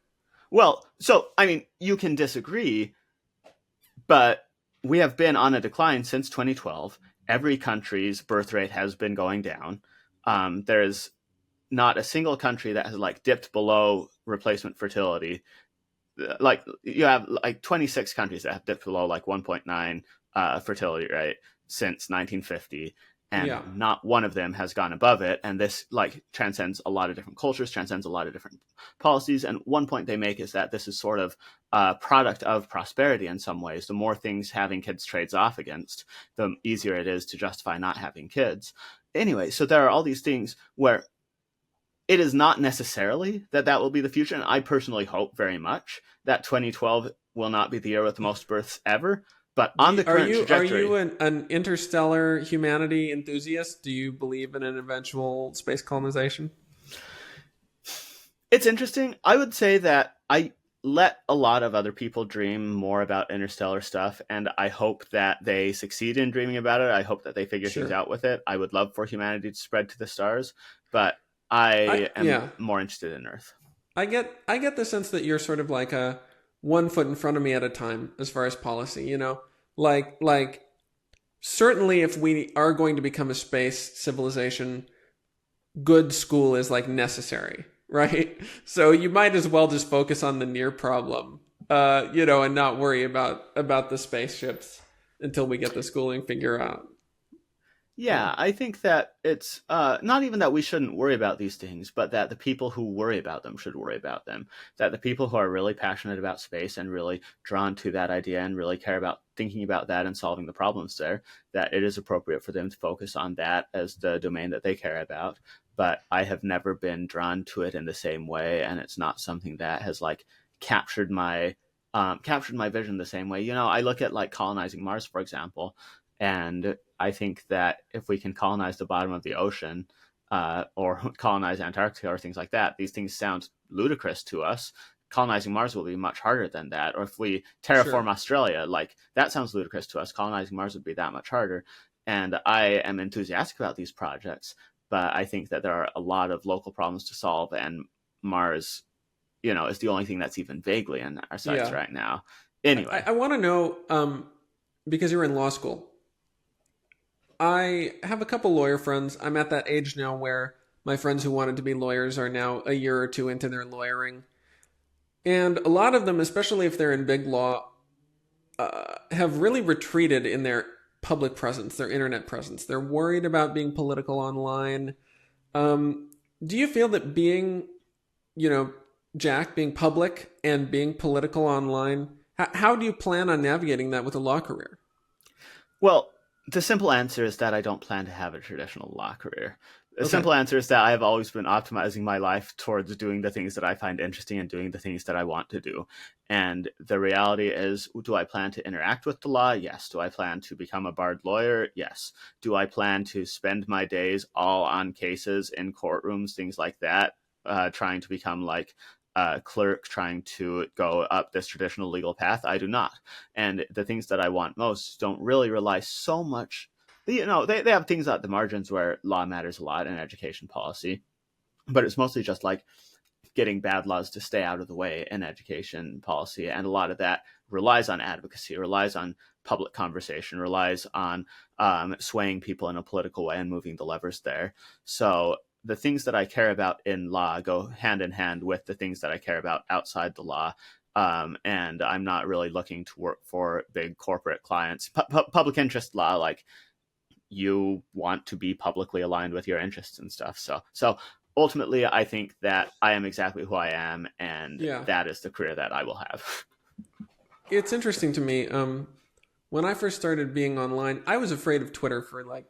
Well, so, I mean, you can disagree, but we have been on a decline since 2012. Every country's birth rate has been going down. There's not a single country that has like dipped below replacement fertility. Like you have like 26 countries that have dipped below like 1.9 fertility rate since 1950. And not one of them has gone above it. And this like transcends a lot of different cultures, transcends a lot of different policies. And one point they make is that this is sort of a product of prosperity in some ways. The more things having kids trades off against, the easier it is to justify not having kids. Anyway, so there are all these things where it is not necessarily that will be the future. And I personally hope very much that 2012 will not be the year with the most births ever. But on the current trajectory... Are you an interstellar humanity enthusiast? Do you believe in an eventual space colonization? It's interesting. I would say that I let a lot of other people dream more about interstellar stuff, and I hope that they succeed in dreaming about it. I hope that they figure things out with it. I would love for humanity to spread to the stars, but I am more interested in Earth. I get the sense that you're sort of like a 1 foot in front of me at a time as far as policy, you know? Like certainly if we are going to become a space civilization, good school is like necessary, right? So you might as well just focus on the near problem, and not worry about the spaceships until we get the schooling figure out. Yeah, I think that it's not even that we shouldn't worry about these things, but that the people who worry about them should worry about them. That the people who are really passionate about space and really drawn to that idea and really care about thinking about that and solving the problems there, that it is appropriate for them to focus on that as the domain that they care about. But I have never been drawn to it in the same way, and it's not something that has like captured my vision the same way. You know, I look at like colonizing Mars, for example, and I think that if we can colonize the bottom of the ocean or colonize Antarctica or things like that, these things sound ludicrous to us. Colonizing Mars will be much harder than that. Or if we terraform Australia, like that sounds ludicrous to us. Colonizing Mars would be that much harder. And I am enthusiastic about these projects, but I think that there are a lot of local problems to solve, and Mars, is the only thing that's even vaguely in our sights right now. Anyway. I want to know, because you're in law school, I have a couple lawyer friends. I'm at that age now where my friends who wanted to be lawyers are now a year or two into their lawyering. And a lot of them, especially if they're in big law, have really retreated in their public presence, their internet presence. They're worried about being political online. Do you feel that being, Jack, being public and being political online, how do you plan on navigating that with a law career? Well, the simple answer is that I don't plan to have a traditional law career. The simple answer is that I have always been optimizing my life towards doing the things that I find interesting and doing the things that I want to do. And the reality is, do I plan to interact with the law? Yes. Do I plan to become a barred lawyer? Yes. Do I plan to spend my days all on cases in courtrooms, things like that, trying to become like clerk trying to go up this traditional legal path. I do not. And the things that I want most don't really rely so much. They have things at the margins where law matters a lot in education policy, but it's mostly just like getting bad laws to stay out of the way in education policy. And a lot of that relies on advocacy, relies on public conversation, relies on swaying people in a political way and moving the levers there. So the things that I care about in law go hand in hand with the things that I care about outside the law. And I'm not really looking to work for big corporate clients. Public interest law, like, you want to be publicly aligned with your interests and stuff. So ultimately, I think that I am exactly who I am, and that is the career that I will have. It's interesting to me. When I first started being online, I was afraid of Twitter for like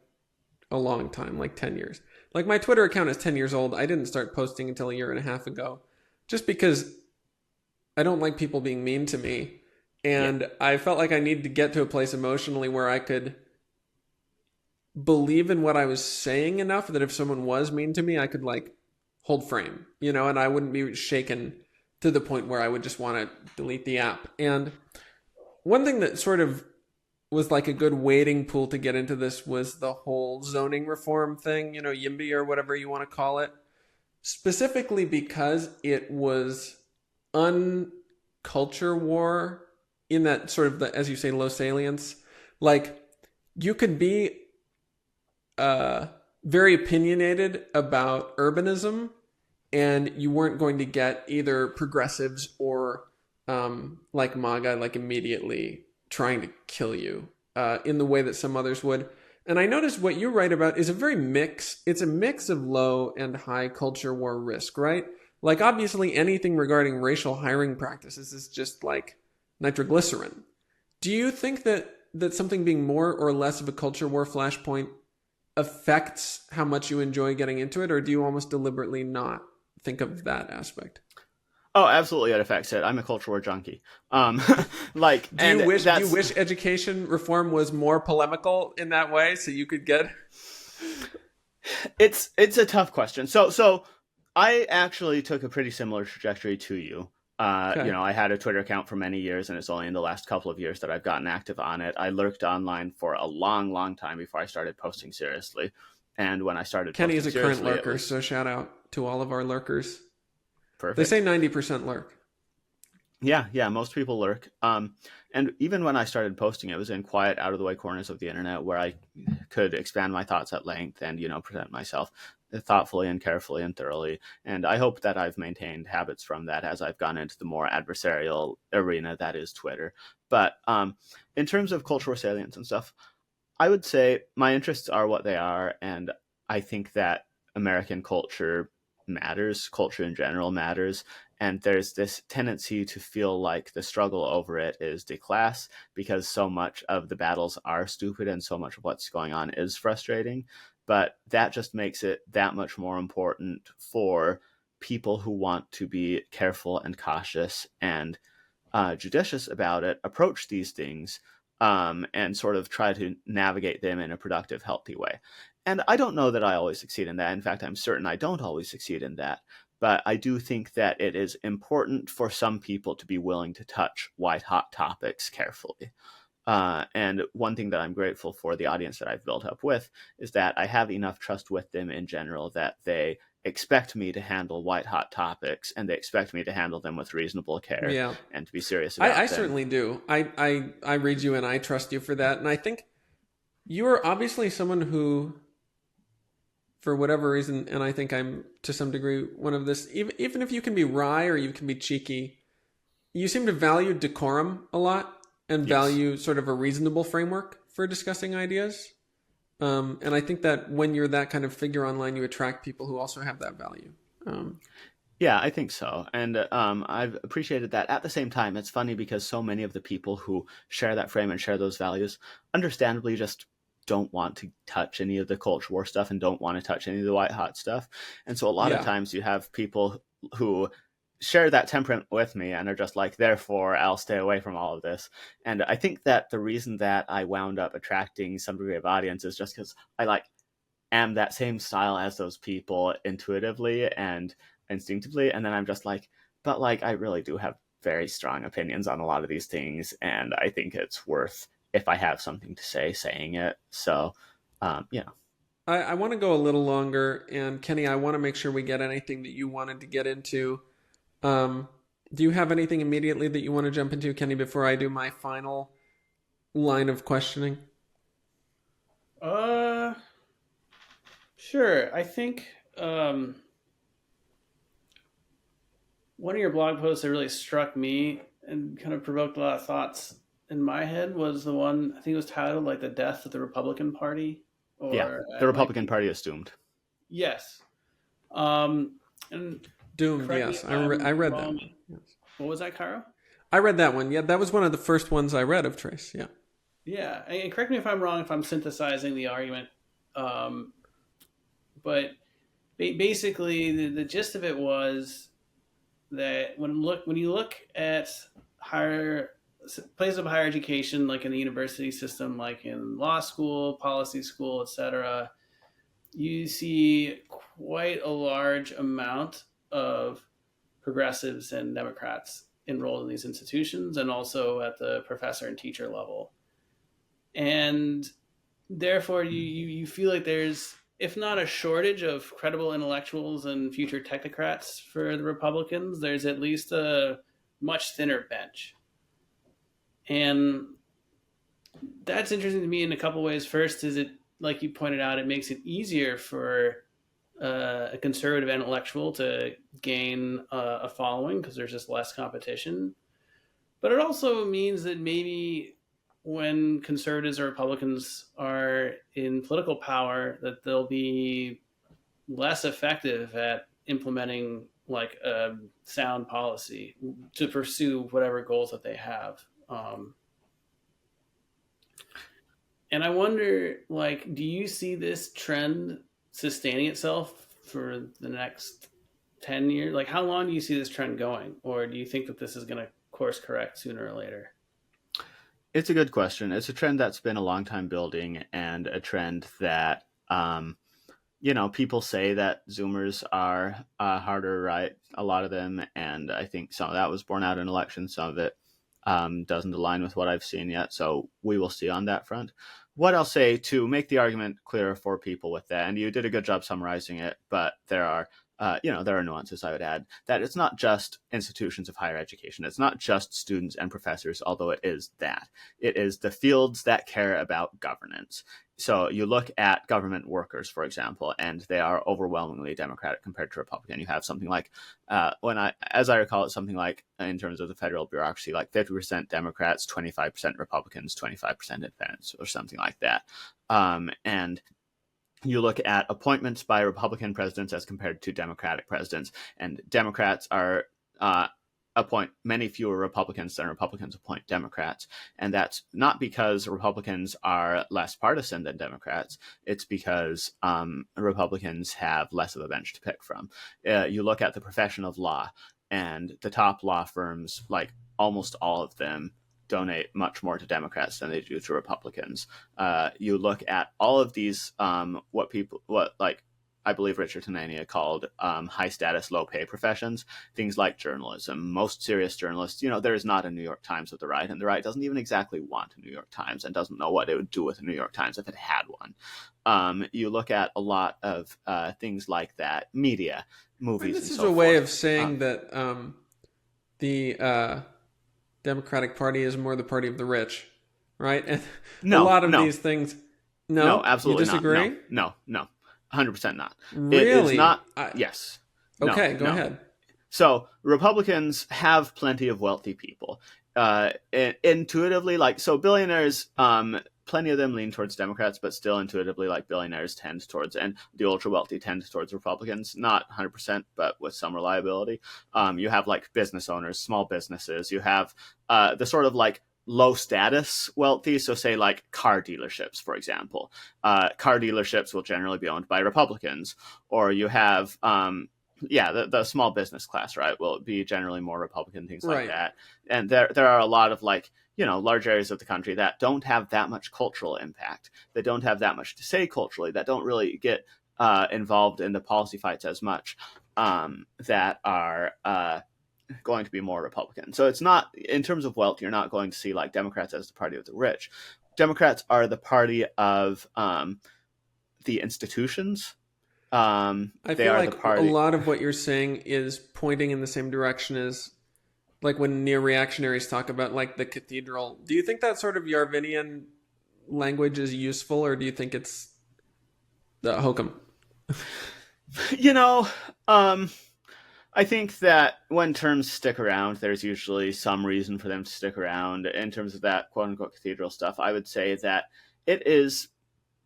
a long time, like 10 years. Like, my Twitter account is 10 years old. I didn't start posting until a year and a half ago, just because I don't like people being mean to me. And I felt like I needed to get to a place emotionally where I could believe in what I was saying enough that if someone was mean to me, I could like hold frame, and I wouldn't be shaken to the point where I would just want to delete the app. And one thing that sort of was like a good wading pool to get into this was the whole zoning reform thing, YIMBY or whatever you want to call it, specifically because it was unculture war in that sort of, as you say, low salience. Like, you could be very opinionated about urbanism, and you weren't going to get either progressives or like MAGA, like immediately trying to kill you in the way that some others would. And I noticed what you write about is it's a mix of low and high culture war risk, right? Like, obviously anything regarding racial hiring practices is just like nitroglycerin. Do you think that something being more or less of a culture war flashpoint affects how much you enjoy getting into it, or do you almost deliberately not think of that aspect? Oh, absolutely, it affects it. I'm a culture war junkie. Like, do you wish education reform was more polemical in that way, so you could get? It's a tough question. So I actually took a pretty similar trajectory to you. Okay. I had a Twitter account for many years, and it's only in the last couple of years that I've gotten active on it. I lurked online for a long, long time before I started posting seriously. And when I started Kenny is a current lurker, so shout out to all of our lurkers. Perfect. They say 90% lurk. Yeah, most people lurk. And even when I started posting, it was in quiet, out-of-the-way corners of the internet where I could expand my thoughts at length and, present myself thoughtfully and carefully and thoroughly. And I hope that I've maintained habits from that as I've gone into the more adversarial arena that is Twitter. But in terms of cultural salience and stuff, I would say my interests are what they are, and I think that American culture matters, culture in general matters, and there's this tendency to feel like the struggle over it is declass because so much of the battles are stupid and so much of what's going on is frustrating. But that just makes it that much more important for people who want to be careful and cautious and judicious about it, approach these things and sort of try to navigate them in a productive, healthy way. And I don't know that I always succeed in that. In fact, I'm certain I don't always succeed in that. But I do think that it is important for some people to be willing to touch white-hot topics carefully. And one thing that I'm grateful for the audience that I've built up with is that I have enough trust with them in general that they expect me to handle white-hot topics, and they expect me to handle them with reasonable care and to be serious about them. I certainly do. I read you and I trust you for that. And I think you are obviously someone who, for whatever reason, and I think I'm to some degree one of this, even if you can be wry or you can be cheeky, you seem to value decorum a lot and value sort of a reasonable framework for discussing ideas. And I think that when you're that kind of figure online, you attract people who also have that value. Yeah, I think so. And I've appreciated that. At the same time, it's funny because so many of the people who share that frame and share those values, understandably just don't want to touch any of the culture war stuff and don't want to touch any of the white hot stuff. And so a lot of times you have people who share that temperament with me and are just like, therefore I'll stay away from all of this. And I think that the reason that I wound up attracting some degree of audience is just because I am that same style as those people intuitively and instinctively. And then I'm just like, but like I really do have very strong opinions on a lot of these things, and I think it's worth, if I have something to say, saying it. So, you know. I want to go a little longer, and Kenny, I want to make sure we get anything that you wanted to get into. Do you have anything immediately that you want to jump into, Kenny, before I do my final line of questioning? Sure. I think one of your blog posts that really struck me and kind of provoked a lot of thoughts in my head was the one, I think it was titled like "The Death of the Republican Party," Yeah, or the Republican Party is doomed. Yes. And Doomed, correct me yes. if I I'm read that wrong. one. Yes. What was that, Cairo? I read that one. Yeah, that was one of the first ones I read of Trace. Yeah. Yeah, and correct me if I'm wrong if I'm synthesizing the argument, but basically the gist of it was that when you look at higher places of higher education, like in the university system, like in law school, policy school, etc., you see quite a large amount of progressives and Democrats enrolled in these institutions, and also at the professor and teacher level. And therefore, you feel like there's, if not a shortage of credible intellectuals and future technocrats for the Republicans, there's at least a much thinner bench. And that's interesting to me in a couple ways. First is, it, like you pointed out, it makes it easier for a conservative intellectual to gain a following because there's just less competition. But it also means that maybe when conservatives or Republicans are in political power, that they'll be less effective at implementing like a sound policy to pursue whatever goals that they have. And I wonder, like, do you see this trend sustaining itself for the next 10 years? Like, how long do you see this trend going? Or do you think that this is going to course correct sooner or later? It's a good question. It's a trend that's been a long time building, and a trend that, people say that Zoomers are harder, right? A lot of them, and I think some of that was borne out in elections. Some of it doesn't align with what I've seen yet, so we will see on that front. What I'll say to make the argument clearer for people with that, and you did a good job summarizing it, but there are nuances I would add, that it's not just institutions of higher education. It's not just students and professors, although it is that. It is the fields that care about governance. So you look at government workers, for example, and they are overwhelmingly Democratic compared to Republican. You have something like, as I recall it, something like, in terms of the federal bureaucracy, like 50% Democrats, 25% Republicans, 25% independents, or something like that. And you look at appointments by Republican presidents as compared to Democratic presidents, and Democrats are appoint many fewer Republicans than Republicans appoint Democrats. And that's not because Republicans are less partisan than Democrats. It's because Republicans have less of a bench to pick from. You look at the profession of law, and the top law firms, like almost all of them, donate much more to Democrats than they do to Republicans. You look at all of these, I believe Richard Tanania called high status, low pay professions, things like journalism. Most serious journalists, there is not a New York Times of the right, and the right doesn't even exactly want a New York Times and doesn't know what it would do with a New York Times if it had one. You look at a lot of things like that, media, movies, This and is so a way forth. of saying that the Democratic Party is more the party of the rich, right? And No, a lot of no. these things. No, absolutely you disagree? not. No, 100% not. Really? It is not. Yes. Okay, No, go no. ahead. So Republicans have plenty of wealthy people. Intuitively, billionaires, plenty of them lean towards Democrats, but still intuitively, billionaires tend towards, and the ultra wealthy tend towards Republicans. Not 100%, but with some reliability. You have business owners, small businesses. You have the sort of low status wealthy, so say car dealerships, for example. Car dealerships will generally be owned by Republicans. Or you have the small business class, right, will be generally more Republican, things like that. And there are a lot of large areas of the country that don't have that much cultural impact, that don't have that much to say culturally, that don't really get involved in the policy fights as much, that are going to be more Republican. So it's not, in terms of wealth, you're not going to see like Democrats as the party of the rich. Democrats are the party of the institutions. I They feel are like the party. a lot of what you're saying is pointing in the same direction as like when neo-reactionaries talk about like the cathedral. Do you think that sort of Yarvinian language is useful, or do you think it's the hokum? You know, I think that when terms stick around, there's usually some reason for them to stick around. In terms of that quote-unquote cathedral stuff, I would say that it is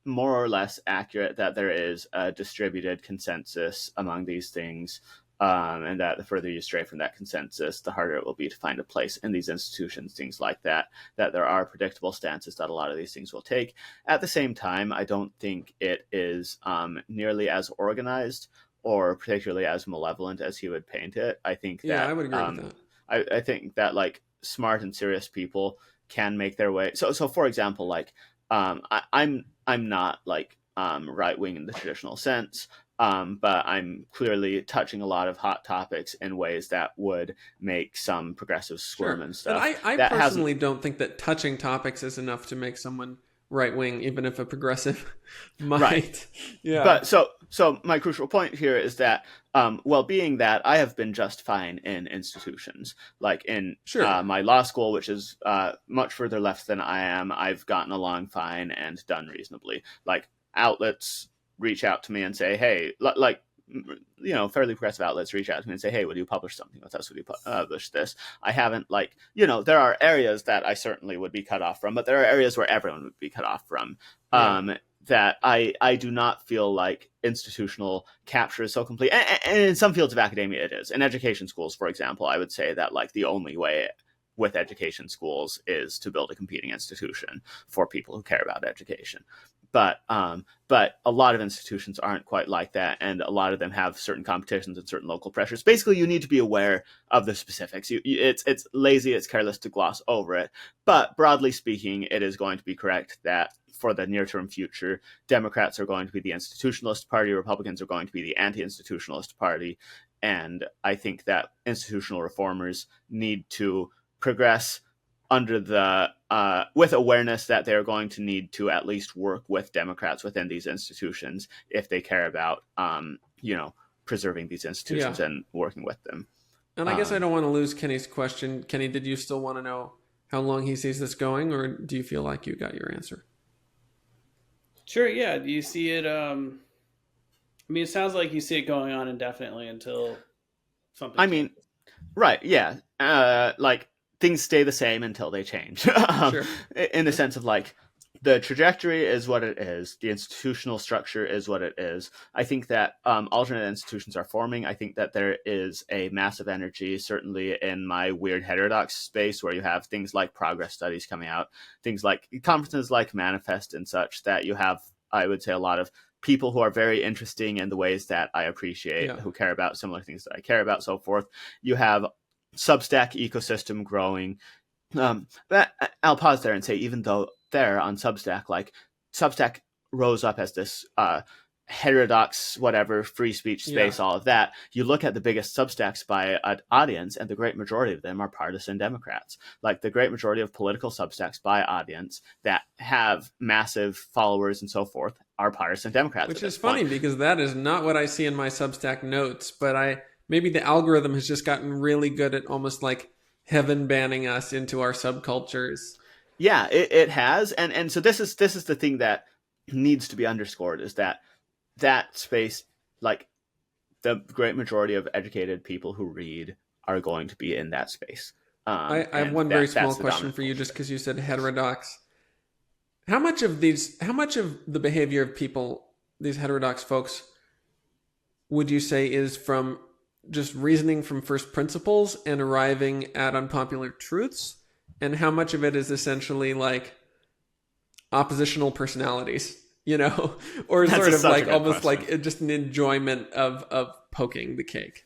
more or less accurate that there is a distributed consensus among these things, and that the further you stray from that consensus, the harder it will be to find a place in these institutions, things like that, that there are predictable stances that a lot of these things will take. At the same time, I don't think it is nearly as organized or particularly as malevolent as he would paint it. I think that I would agree with that. I think that like smart and serious people can make their way. So for example, like I'm not like right wing in the traditional sense, but I'm clearly touching a lot of hot topics in ways that would make some progressives squirm and stuff. But I that personally don't think that touching topics is enough to make someone right wing, even if a progressive might. Right. Yeah. But so my crucial point here is that, being that I have been just fine in institutions, like in my law school, which is much further left than I am, I've gotten along fine and done reasonably. Like outlets reach out to me and say, hey, fairly progressive outlets reach out to me and say, hey, would you publish something with us? Would you publish this? I haven't there are areas that I certainly would be cut off from, but there are areas where everyone would be cut off from. That I do not feel like institutional capture is so complete. And in some fields of academia, it is. In education schools, for example, I would say that like the only way with education schools is to build a competing institution for people who care about education. But a lot of institutions aren't quite like that, and a lot of them have certain competitions and certain local pressures. Basically, you need to be aware of the specifics. It's lazy, it's careless to gloss over it. But broadly speaking, it is going to be correct that for the near-term future, Democrats are going to be the institutionalist party, Republicans are going to be the anti-institutionalist party, and I think that institutional reformers need to progress under the with awareness that they're going to need to at least work with Democrats within these institutions if they care about preserving these institutions and working with them. And I guess I don't want to lose Kenny's question. Kenny, did you still want to know how long he sees this going, or do you feel like you got your answer? Sure, yeah. Do you see it it sounds like you see it going on indefinitely until something right, yeah. Things stay the same until they change. Sure. In the sense of like the trajectory is what it is, the institutional structure is what it is. I think that alternate institutions are forming. I think that there is a massive energy, certainly in my weird heterodox space, where you have things like progress studies coming out, things like conferences like Manifest and such, that you have, I would say, a lot of people who are very interesting in the ways that I appreciate, who care about similar things that I care about, so forth. You have Substack ecosystem growing. But I'll pause there and say, even though there on Substack, like Substack rose up as this heterodox, whatever, free speech space, all of that. You look at the biggest Substacks by an audience, and the great majority of them are partisan Democrats. Like the great majority of political Substacks by audience that have massive followers and so forth are partisan Democrats. Which is funny because that is not what I see in my Substack notes, but maybe the algorithm has just gotten really good at almost like heaven banning us into our subcultures. Yeah, it has. And so this is the thing that needs to be underscored, is that space, like the great majority of educated people who read are going to be in that space. I have one very small question for you, just because you said heterodox. How much of the behavior of people, these heterodox folks, would you say is from just reasoning from first principles and arriving at unpopular truths? And how much of it is essentially like oppositional personalities, or That's sort of like almost question. like just an enjoyment of poking the cake?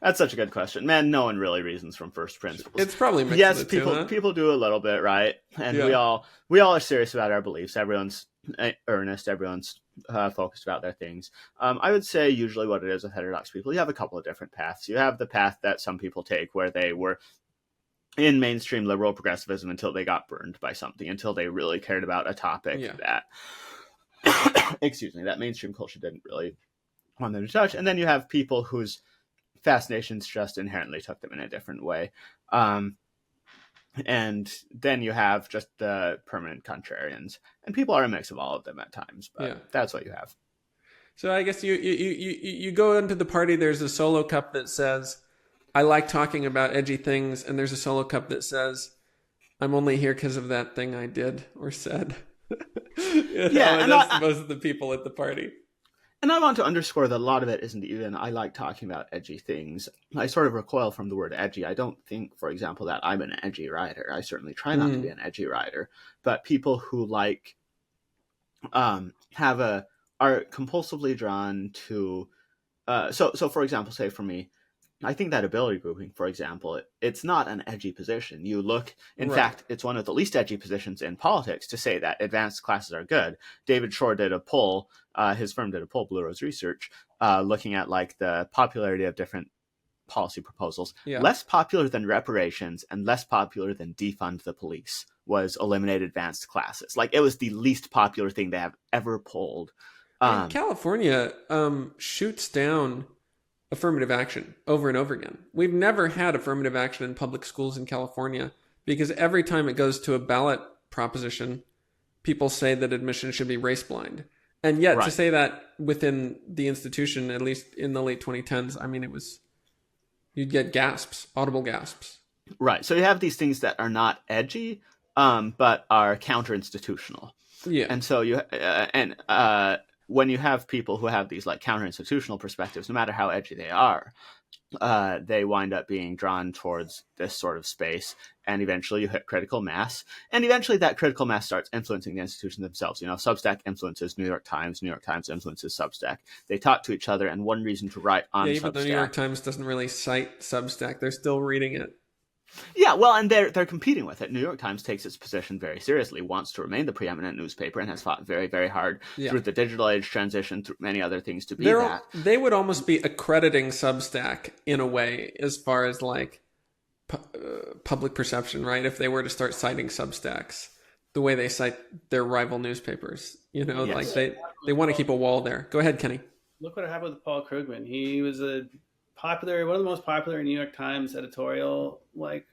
That's such a good question, man. No one really reasons from first principles. It's probably mixed of the people two, huh? people do a little bit, right? And we all are serious about our beliefs. Everyone's earnest. Everyone's focused about their things. I would say usually what it is with heterodox people, you have a couple of different paths. You have the path that some people take where they were in mainstream liberal progressivism until they got burned by something, until they really cared about a topic that, excuse me, that mainstream culture didn't really want them to touch. And then you have people whose fascinations just inherently took them in a different way. And then you have just the permanent contrarians, and people are a mix of all of them at times, but that's what you have. So I guess you go into the party, there's a solo cup that says, I like talking about edgy things, and there's a solo cup that says, I'm only here because of that thing I did or said. And that's most of the people at the party. And I want to underscore that a lot of it isn't even, I like talking about edgy things. I sort of recoil from the word edgy. I don't think, for example, that I'm an edgy writer. I certainly try not to be an edgy writer. But people who like, are compulsively drawn to, so for example, say for me, I think that ability grouping, for example, it's not an edgy position. You look, in fact, it's one of the least edgy positions in politics to say that advanced classes are good. David Shore did a poll, his firm did a poll, Blue Rose Research, looking at like the popularity of different policy proposals. Less popular than reparations and less popular than defund the police was eliminate advanced classes. Like, it was the least popular thing they have ever polled. And California shoots down affirmative action over and over again. We've never had affirmative action in public schools in California because every time it goes to a ballot proposition, people say that admission should be race blind. And yet to say that within the institution, at least in the late 2010s, I mean, you'd get gasps, audible gasps. Right. So you have these things that are not edgy, but are counter-institutional. Yeah. And so when you have people who have these like counter-institutional perspectives, no matter how edgy they are, they wind up being drawn towards this sort of space, and eventually you hit critical mass, and eventually that critical mass starts influencing the institutions themselves. You know, Substack influences New York Times influences Substack. They talk to each other, and one reason to write on Substack... even though New York Times doesn't really cite Substack, they're still reading it. Yeah, well, and they're competing with it. New York Times takes its position very seriously, wants to remain the preeminent newspaper, and has fought very, very hard through the digital age transition, through many other things to be that. They would almost be accrediting Substack in a way, as far as like public perception, right? If they were to start citing Substacks the way they cite their rival newspapers, like they want to keep a wall there. Go ahead, Kenny. Look what happened with Paul Krugman. He was one of the most popular New York Times editorial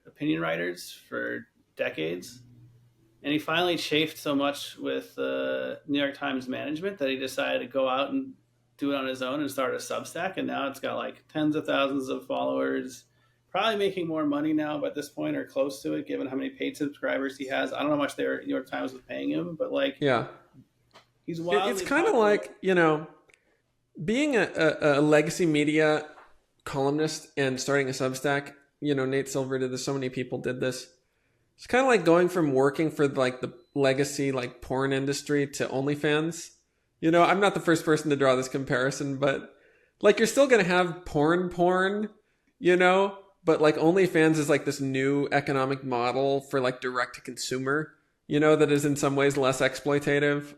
opinion writers for decades, and he finally chafed so much with New York Times management that he decided to go out and do it on his own and start a Substack, and now it's got like tens of thousands of followers, probably making more money now at this point, or close to it, given how many paid subscribers he has. I don't know how much New York Times was paying him, but he's wildly It's kind of like, being a legacy media columnist and starting a Substack. Nate Silver did this, so many people did this. It's kind of like going from working for the legacy porn industry to OnlyFans. I'm not the first person to draw this comparison, but you're still going to have porn, but OnlyFans is this new economic model for direct to consumer, that is in some ways less exploitative.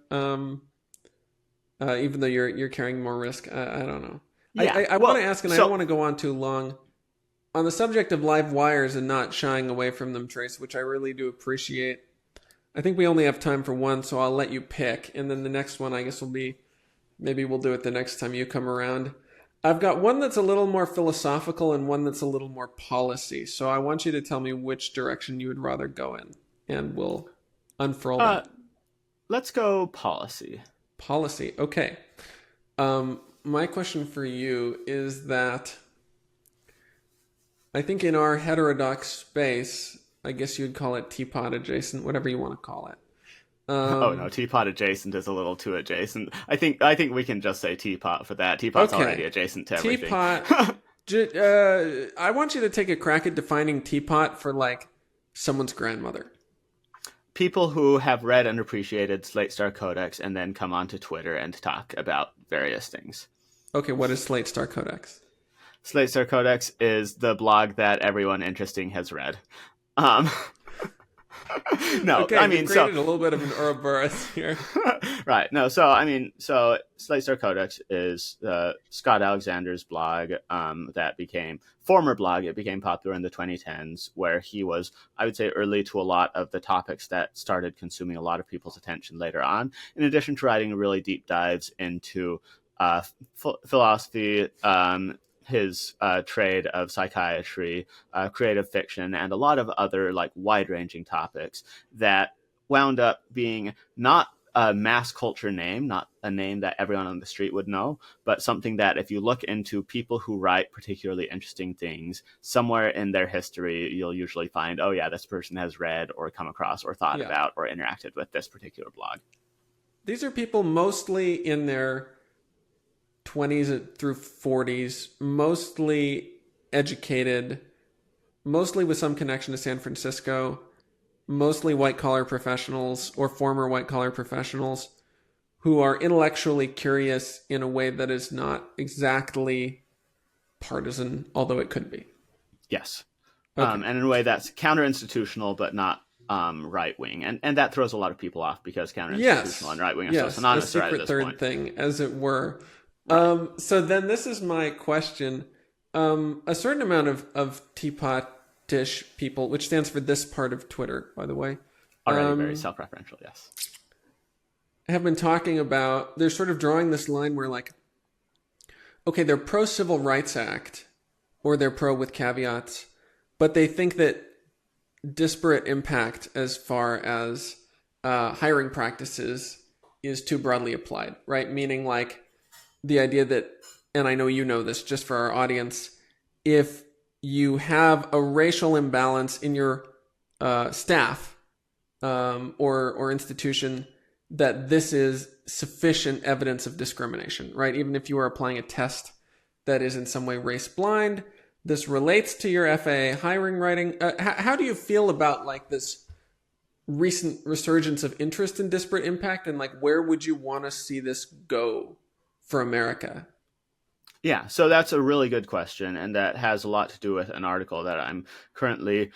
Even though you're carrying more risk. I don't know. Yeah. I want to ask, and I don't want to go on too long, on the subject of live wires and not shying away from them, Trace, which I really do appreciate. I think we only have time for one, so I'll let you pick. And then the next one, I guess, will be, maybe we'll do it the next time you come around. I've got one that's a little more philosophical and one that's a little more policy. So I want you to tell me which direction you would rather go in, and we'll unfurl that. Let's go policy. Policy. Okay. My question for you is that I think in our heterodox space, I guess you'd call it teapot adjacent, whatever you want to call it. No, teapot adjacent is a little too adjacent. I think we can just say teapot for that. Teapot's already adjacent to everything. Teapot. I want you to take a crack at defining teapot for someone's grandmother. People who have read and appreciated Slate Star Codex and then come onto Twitter and talk about various things. Okay, what is Slate Star Codex? Slate Star Codex is the blog that everyone interesting has read. No, Okay, I we've mean, created a little bit of an Ouroboros here. right. No, so I mean, so Slate Star Codex is Scott Alexander's blog that became former blog. It became popular in the 2010s, where he was, I would say, early to a lot of the topics that started consuming a lot of people's attention later on. In addition to writing really deep dives into philosophy, his trade of psychiatry, creative fiction, and a lot of other like wide-ranging topics that wound up being not a mass culture name, not a name that everyone on the street would know, but something that if you look into people who write particularly interesting things, somewhere in their history, you'll usually find, oh yeah, this person has read or come across or thought about or interacted with this particular blog. These are people mostly in their 20s through 40s, mostly educated, mostly with some connection to San Francisco, mostly white-collar professionals or former white-collar professionals who are intellectually curious in a way that is not exactly partisan, although it could be. Yes. Okay. And in a way that's counter-institutional, but not right-wing. And that throws a lot of people off because counter-institutional and right-wing are so synonymous right at this third point. thing, as it were. Right. So then this is my question. A certain amount of teapot-ish people, which stands for this part of Twitter, by the way. Already very self-referential, yes. Have been talking about, they're sort of drawing this line where like, okay, they're pro-Civil Rights Act, or they're pro with caveats, but they think that disparate impact as far as hiring practices is too broadly applied, right? Meaning like the idea that, and I know you know this just for our audience, if you have a racial imbalance in your staff or institution, that this is sufficient evidence of discrimination, right? Even if you are applying a test that is in some way race blind, this relates to your FAA hiring writing. How do you feel about like this recent resurgence of interest in disparate impact, and like where would you want to see this go for America? Yeah, so that's a really good question, and that has a lot to do with an article that I'm currently.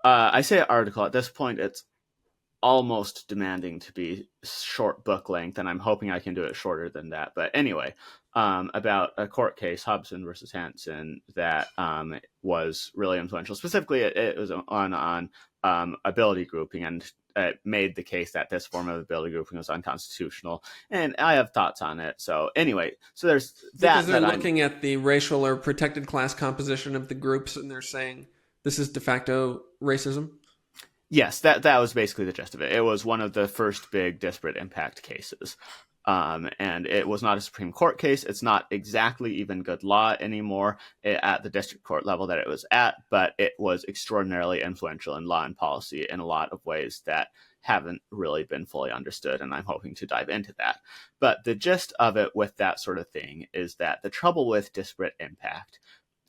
I say article at this point; it's almost demanding to be short book length, and I'm hoping I can do it shorter than that. But anyway, about a court case, Hobson versus Hansen, that was really influential. Specifically, it was on ability grouping, and it made the case that this form of ability grouping was unconstitutional. And I have thoughts on it. So anyway, so there's that. Because they're looking at the racial or protected class composition of the groups, and they're saying this is de facto racism. Yes, that was basically the gist of it. It was one of the first big disparate impact cases. And it was not a Supreme Court case. It's not exactly even good law anymore at the district court level that it was at, but it was extraordinarily influential in law and policy in a lot of ways that haven't really been fully understood, and I'm hoping to dive into that. But the gist of it with that sort of thing is that the trouble with disparate impact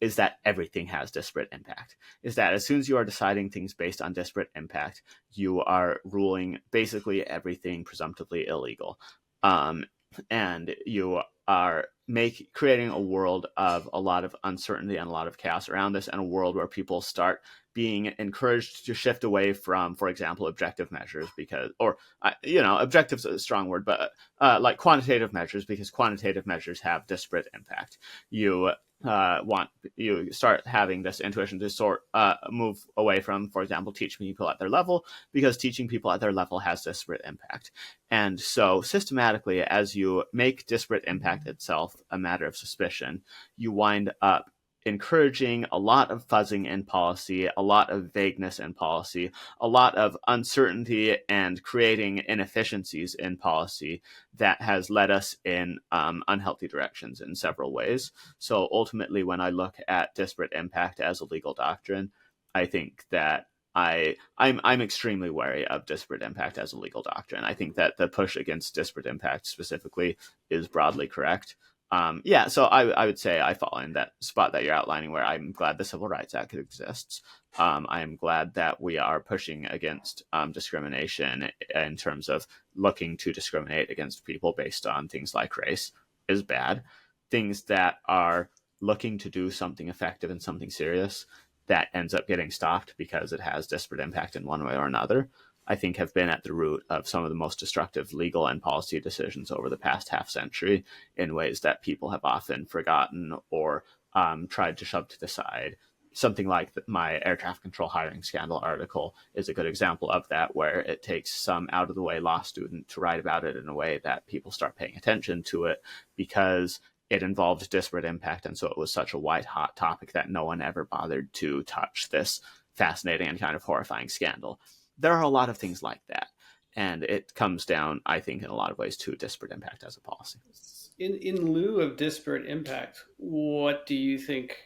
is that everything has disparate impact, is that as soon as you are deciding things based on disparate impact, you are ruling basically everything presumptively illegal. And you are creating a world of a lot of uncertainty and a lot of chaos around this, and a world where people start being encouraged to shift away from, for example, objective measures objective's a strong word, but like quantitative measures, because quantitative measures have disparate impact. You start having this intuition to move away from, for example, teaching people at their level, because teaching people at their level has disparate impact. And so systematically, as you make disparate impact itself a matter of suspicion, you wind up encouraging a lot of fuzzing in policy, a lot of vagueness in policy, a lot of uncertainty, and creating inefficiencies in policy that has led us in unhealthy directions in several ways. So ultimately, when I look at disparate impact as a legal doctrine, I think that I'm extremely wary of disparate impact as a legal doctrine. I think that the push against disparate impact specifically is broadly correct. So I would say I fall in that spot that you're outlining, where I'm glad the Civil Rights Act exists. I am glad that we are pushing against discrimination in terms of looking to discriminate against people based on things like race is bad. Things that are looking to do something effective and something serious that ends up getting stopped because it has disparate impact in one way or another, I think have been at the root of some of the most destructive legal and policy decisions over the past half century in ways that people have often forgotten or tried to shove to the side. Something like my air traffic control hiring scandal article is a good example of that, where it takes some out-of-the-way law student to write about it in a way that people start paying attention to it because it involved disparate impact, and so it was such a white-hot topic that no one ever bothered to touch this fascinating and kind of horrifying scandal. There are a lot of things like that, and it comes down, I think, in a lot of ways to disparate impact as a policy. In lieu of disparate impact, what do you think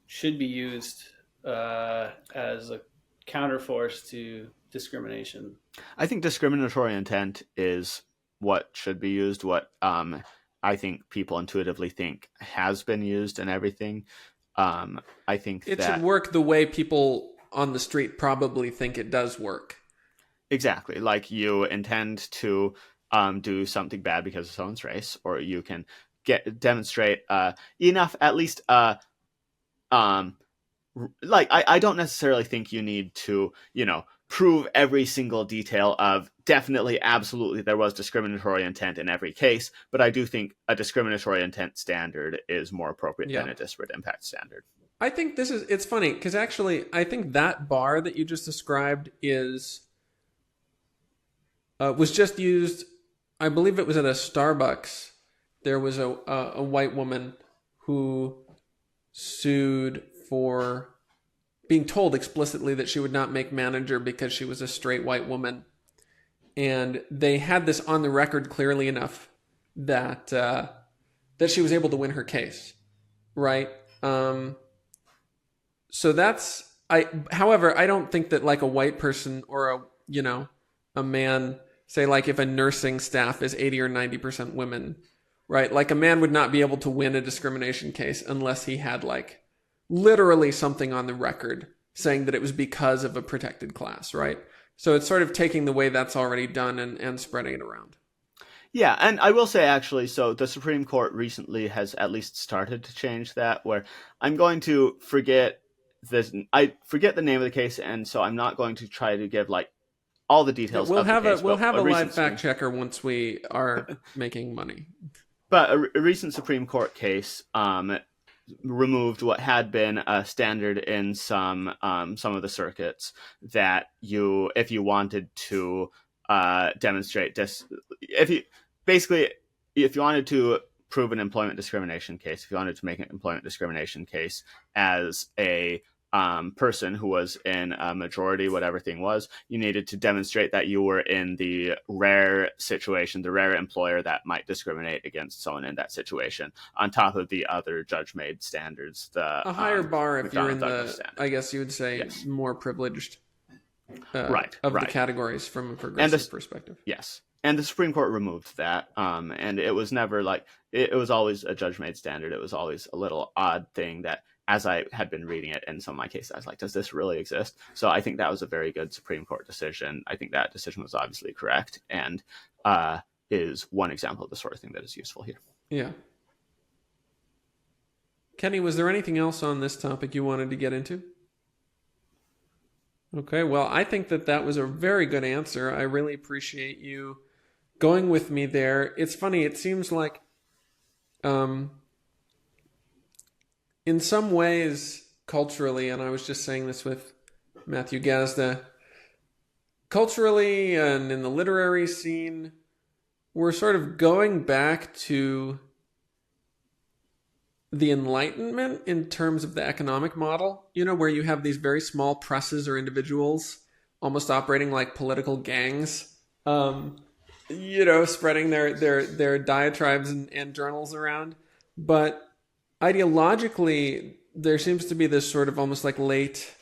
should be used as a counterforce to discrimination? I think discriminatory intent is what should be used, what I think people intuitively think has been used and everything. I think it should work the way people on the street probably think it does work. Exactly. Like you intend to do something bad because of someone's race, or you can demonstrate enough, at least like I don't necessarily think you need to, prove every single detail of definitely, absolutely, there was discriminatory intent in every case, but I do think a discriminatory intent standard is more appropriate than a disparate impact standard. I think it's funny, because actually, I think that bar that you just described was just used, I believe it was at a Starbucks. There was a white woman who sued for being told explicitly that she would not make manager because she was a straight white woman. And they had this on the record clearly enough that she was able to win her case, right? So however, I don't think that like a white person or a man, say like if a nursing staff is 80 or 90% women, right? Like a man would not be able to win a discrimination case unless he had like literally something on the record saying that it was because of a protected class, right? So it's sort of taking the way that's already done and spreading it around. Yeah, and I will say actually, so the Supreme Court recently has at least started to change that, where I'm going to forget this. I forget the name of the case, and so I'm not going to try to give like all the details. We'll have a live fact checker once we are making money. But a recent Supreme Court case removed what had been a standard in some of the circuits, that if you wanted to demonstrate if you wanted to prove an employment discrimination case, if you wanted to make an employment discrimination case as a person who was in a majority, whatever thing was, you needed to demonstrate that you were in the rare situation, the rare employer that might discriminate against someone in that situation, on top of the other judge-made standards. A higher bar if you're in I guess you would say, more privileged the categories from a progressive perspective. Yes. And the Supreme Court removed that, and it was never like, it was always a judge-made standard. It was always a little odd thing that, as I had been reading it in some of my cases, I was like, does this really exist? So I think that was a very good Supreme Court decision. I think that decision was obviously correct, and is one example of the sort of thing that is useful here. Yeah. Kenny, was there anything else on this topic you wanted to get into? Okay, well, I think that was a very good answer. I really appreciate you going with me there. It's funny, it seems like in some ways, culturally, and I was just saying this with Matthew Gazda, culturally and in the literary scene, we're sort of going back to the Enlightenment in terms of the economic model, where you have these very small presses or individuals almost operating like political gangs, spreading their diatribes and journals around. But ideologically, there seems to be this sort of almost like late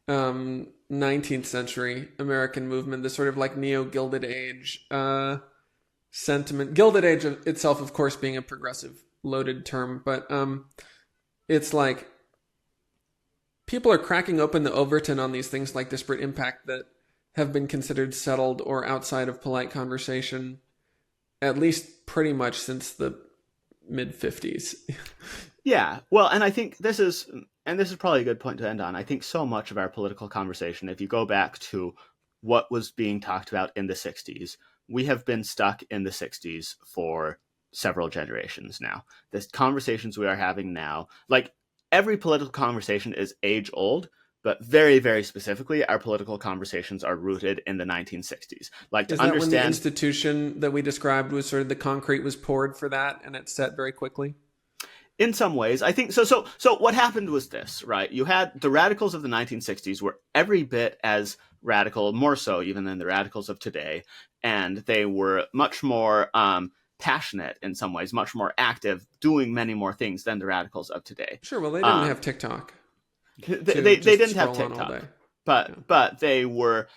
19th century American movement, this sort of like neo-Gilded Age sentiment. Gilded Age itself, of course, being a progressive loaded term, but it's like people are cracking open the Overton on these things like disparate impact that have been considered settled or outside of polite conversation, at least pretty much since the mid-50s. Yeah, well, and I think this is and this is probably a good point to end on, I think so much of our political conversation, if you go back to what was being talked about in the 60s, we have been stuck in the 60s for several generations now. The conversations we are having now, like every political conversation is age old, but very, very specifically, our political conversations are rooted in the 1960s. Like, to Is that when the understand, institution that we described was sort of the concrete was poured for that and it set very quickly? in some ways, I think so. So what happened was this, right? You had the radicals of the 1960s were every bit as radical, more so even than the radicals of today, and they were much more passionate in some ways, much more active, doing many more things than the radicals of today. Sure. Well, they didn't have TikTok. They didn't have scroll on all TikTok, day. but they were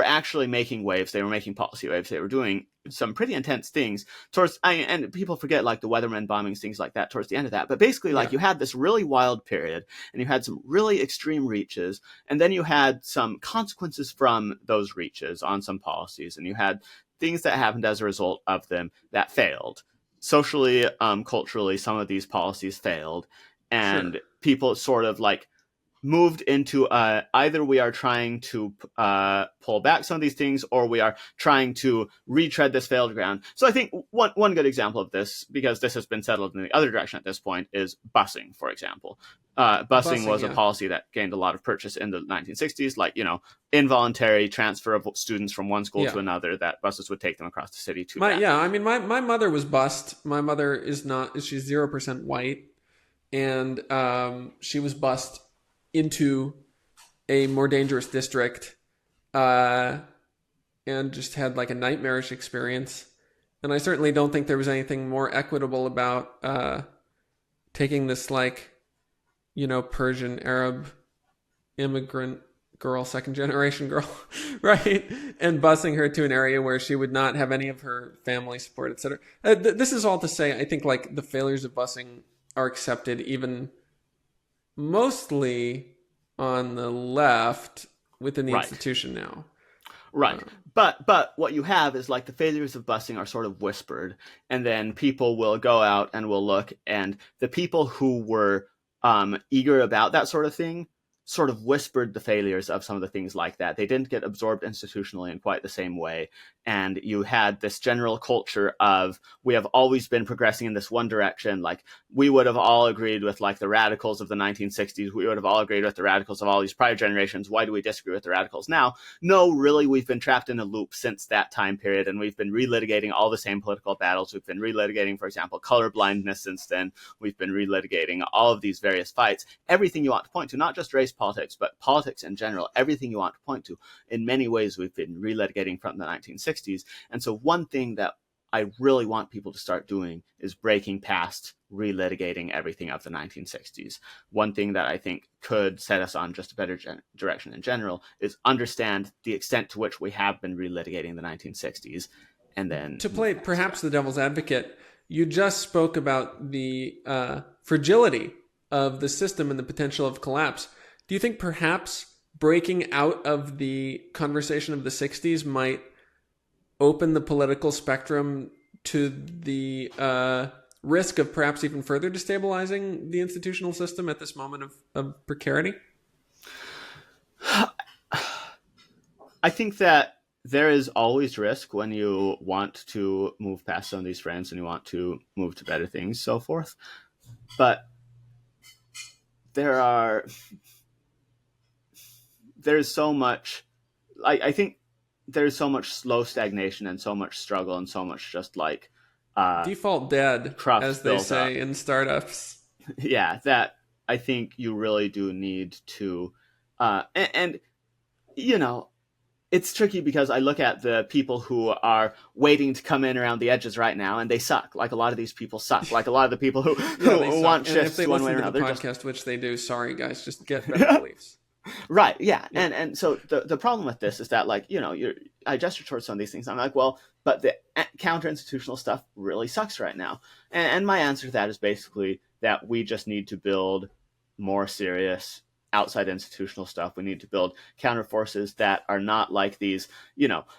actually making waves. They were making policy waves. They were doing some pretty intense things towards, and people forget like the Weatherman bombings, things like that towards the end of that. But basically, like, you had this really wild period, and you had some really extreme reaches, and then you had some consequences from those reaches on some policies, and you had things that happened as a result of them that failed socially, culturally. Some of these policies failed, and people sort of like moved into either we are trying to pull back some of these things, or we are trying to retread this failed ground. So I think one good example of this, because this has been settled in the other direction at this point, is busing, for example. Busing was a policy that gained a lot of purchase in the 1960s, like, involuntary transfer of students from one school to another, that buses would take them across the city to my mother was bused. My mother she's 0% white, and she was bused into a more dangerous district, and just had like a nightmarish experience. And I certainly don't think there was anything more equitable about taking this, like, Persian Arab immigrant girl, second generation girl, right, and busing her to an area where she would not have any of her family support, etc. This is all to say, I think, like, the failures of busing are accepted even mostly on the left within the institution now. Right. But what you have is, like, the failures of busing are sort of whispered, and then people will go out and will look, and the people who were eager about that sort of thing sort of whispered the failures of some of the things like that. They didn't get absorbed institutionally in quite the same way. And you had this general culture of, we have always been progressing in this one direction. Like, we would have all agreed with, like, the radicals of the 1960s. We would have all agreed with the radicals of all these prior generations. Why do we disagree with the radicals now? No, really, we've been trapped in a loop since that time period, and we've been relitigating all the same political battles. We've been relitigating, for example, colorblindness since then. We've been relitigating all of these various fights. Everything you want to point to, not just race politics, but politics in general, everything you want to point to, in many ways we've been relitigating from the 1960s. And so one thing that I really want people to start doing is breaking past relitigating everything of the 1960s. One thing that I think could set us on just a better direction in general is understand the extent to which we have been relitigating the 1960s. And then, to play perhaps the devil's advocate, you just spoke about the fragility of the system and the potential of collapse. Do you think perhaps breaking out of the conversation of the 60s might open the political spectrum to the risk of perhaps even further destabilizing the institutional system at this moment of precarity? I think that there is always risk when you want to move past some of these friends and you want to move to better things, so forth. But there's so much, I think there's so much slow stagnation and so much struggle and so much just like default dead, as they say in startups. Yeah, that I think you really do need to, and it's tricky because I look at the people who are waiting to come in around the edges right now, and they suck. Like, a lot of these people suck. Like, a lot of the people who want shifts one way or another. If they listen to the podcast, which they do, sorry guys, just get better beliefs. Right, yeah. And so the problem with this is that, like, I gesture towards some of these things. I'm like, well, but the counter-institutional stuff really sucks right now. And my answer to that is basically that we just need to build more serious outside institutional stuff. We need to build counterforces that are not like these,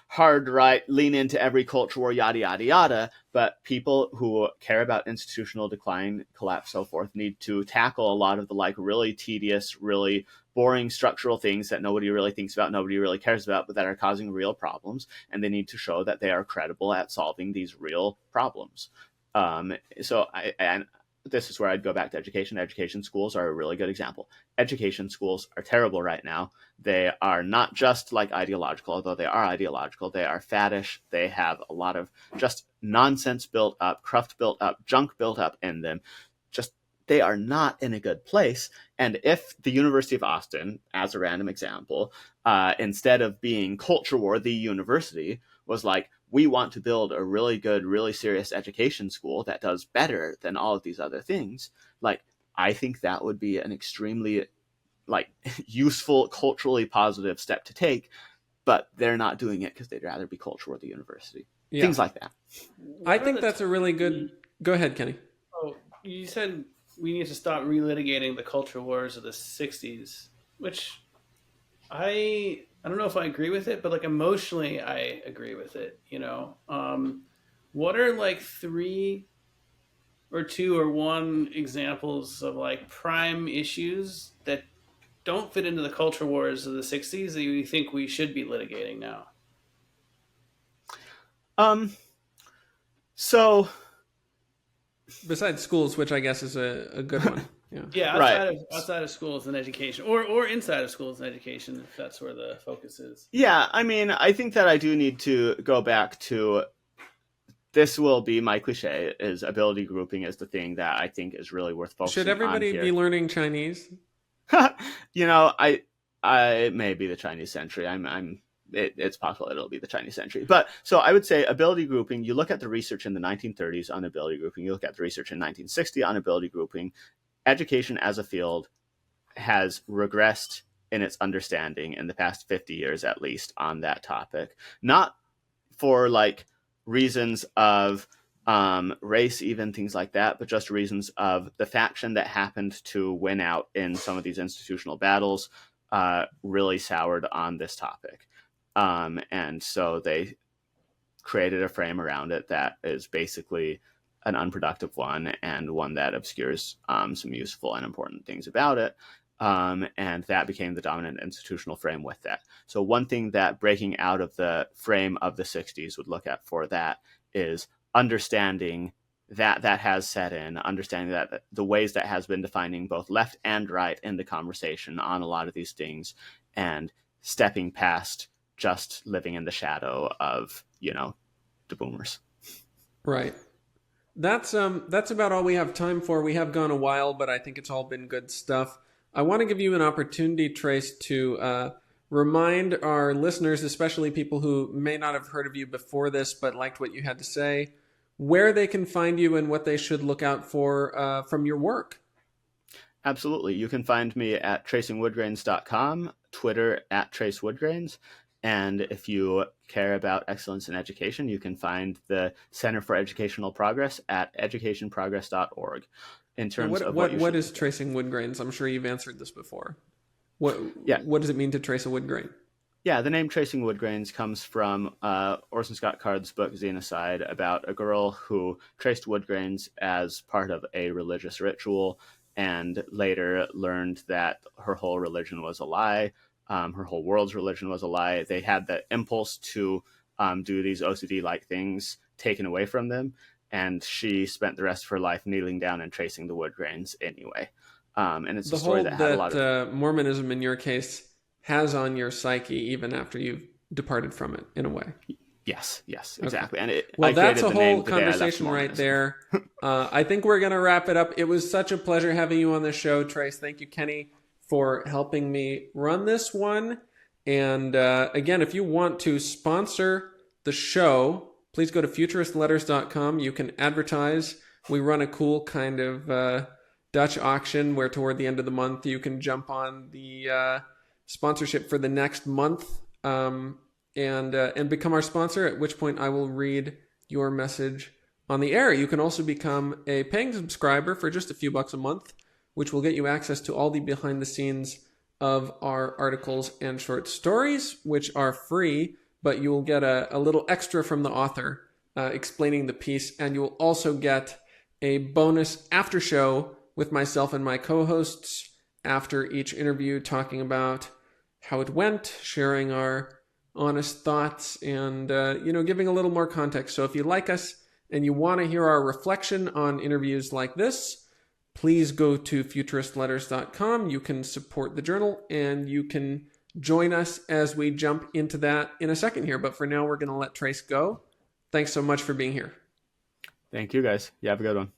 hard right, lean into every culture war, yada, yada, yada. But people who care about institutional decline, collapse, so forth, need to tackle a lot of the really tedious, really boring structural things that nobody really thinks about, nobody really cares about, but that are causing real problems. And they need to show that they are credible at solving these real problems. And this is where I'd go back to education. Education schools are a really good example. Education schools are terrible right now. They are not just ideological, although they are ideological. They are faddish. They have a lot of just nonsense built up, cruft built up, junk built up in them. They are not in a good place. And if the University of Austin, as a random example, instead of being culture war, the university was we want to build a really good, really serious education school that does better than all of these other things, I think that would be an extremely useful, culturally positive step to take, but they're not doing it because they'd rather be culture war, the university. Yeah. Things like that. I think that's a really good... Go ahead, Kenny. Oh, you said we need to stop relitigating the culture wars of the 60s, which I don't know if I agree with it, but emotionally I agree with it, what are 3 or 2 or 1 examples of prime issues that don't fit into the culture wars of the 60s that you think we should be litigating now? So besides schools, which I guess is a good one. Outside of schools and education, or inside of schools and education, if that's where the focus is. Yeah, I think that I do need to go back to, this will be my cliche, is ability grouping is the thing that I think is really worth focusing on. Should everybody be learning Chinese? I may be the Chinese century. It's possible it'll be the Chinese century. But so I would say ability grouping, you look at the research in the 1930s on ability grouping, you look at the research in 1960 on ability grouping, education as a field has regressed in its understanding in the past 50 years, at least, on that topic. Not for reasons of race, even things like that, but just reasons of the faction that happened to win out in some of these institutional battles really soured on this topic. And so they created a frame around it that is basically an unproductive one, and one that obscures some useful and important things about it. And that became the dominant institutional frame with that. So one thing that breaking out of the frame of the 60s would look at for that is understanding that has set in, understanding that the ways that has been defining both left and right in the conversation on a lot of these things, and stepping past just living in the shadow of, the boomers. Right. That's about all we have time for. We have gone a while, but I think it's all been good stuff. I want to give you an opportunity, Trace, to remind our listeners, especially people who may not have heard of you before this, but liked what you had to say, where they can find you and what they should look out for from your work. Absolutely. You can find me at TracingWoodgrains.com, Twitter at TraceWoodgrains. And if you care about excellence in education, you can find the Center for Educational Progress at educationprogress.org. In terms of what is tracing wood grains? I'm sure you've answered this before. What does it mean to trace a wood grain? Yeah, the name Tracing Woodgrains comes from Orson Scott Card's book Xenocide, about a girl who traced wood grains as part of a religious ritual and later learned that her whole religion was a lie. Her whole world's religion was a lie. They had the impulse to do these OCD-like things taken away from them, and she spent the rest of her life kneeling down and tracing the wood grains anyway. And it's a story that had a lot of... Mormonism, in your case, has on your psyche even after you've departed from it, in a way. Yes, exactly. Okay. And that's a whole conversation right there. I think we're going to wrap it up. It was such a pleasure having you on the show, Trace. Thank you, Kenny, for helping me run this one. And again, if you want to sponsor the show, please go to futuristletters.com. You can advertise. We run a cool kind of Dutch auction where toward the end of the month you can jump on the sponsorship for the next month and become our sponsor, at which point I will read your message on the air. You can also become a paying subscriber for just a few bucks a month, which will get you access to all the behind-the-scenes of our articles and short stories, which are free, but you will get a little extra from the author explaining the piece, and you will also get a bonus after show with myself and my co-hosts after each interview, talking about how it went, sharing our honest thoughts, and giving a little more context. So if you like us and you want to hear our reflection on interviews like this, please go to futuristletters.com. You can support the journal, and you can join us as we jump into that in a second here. But for now, we're going to let Trace go. Thanks so much for being here. Thank you, guys. You have a good one.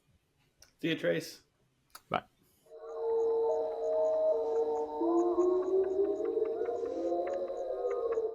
See you, Trace.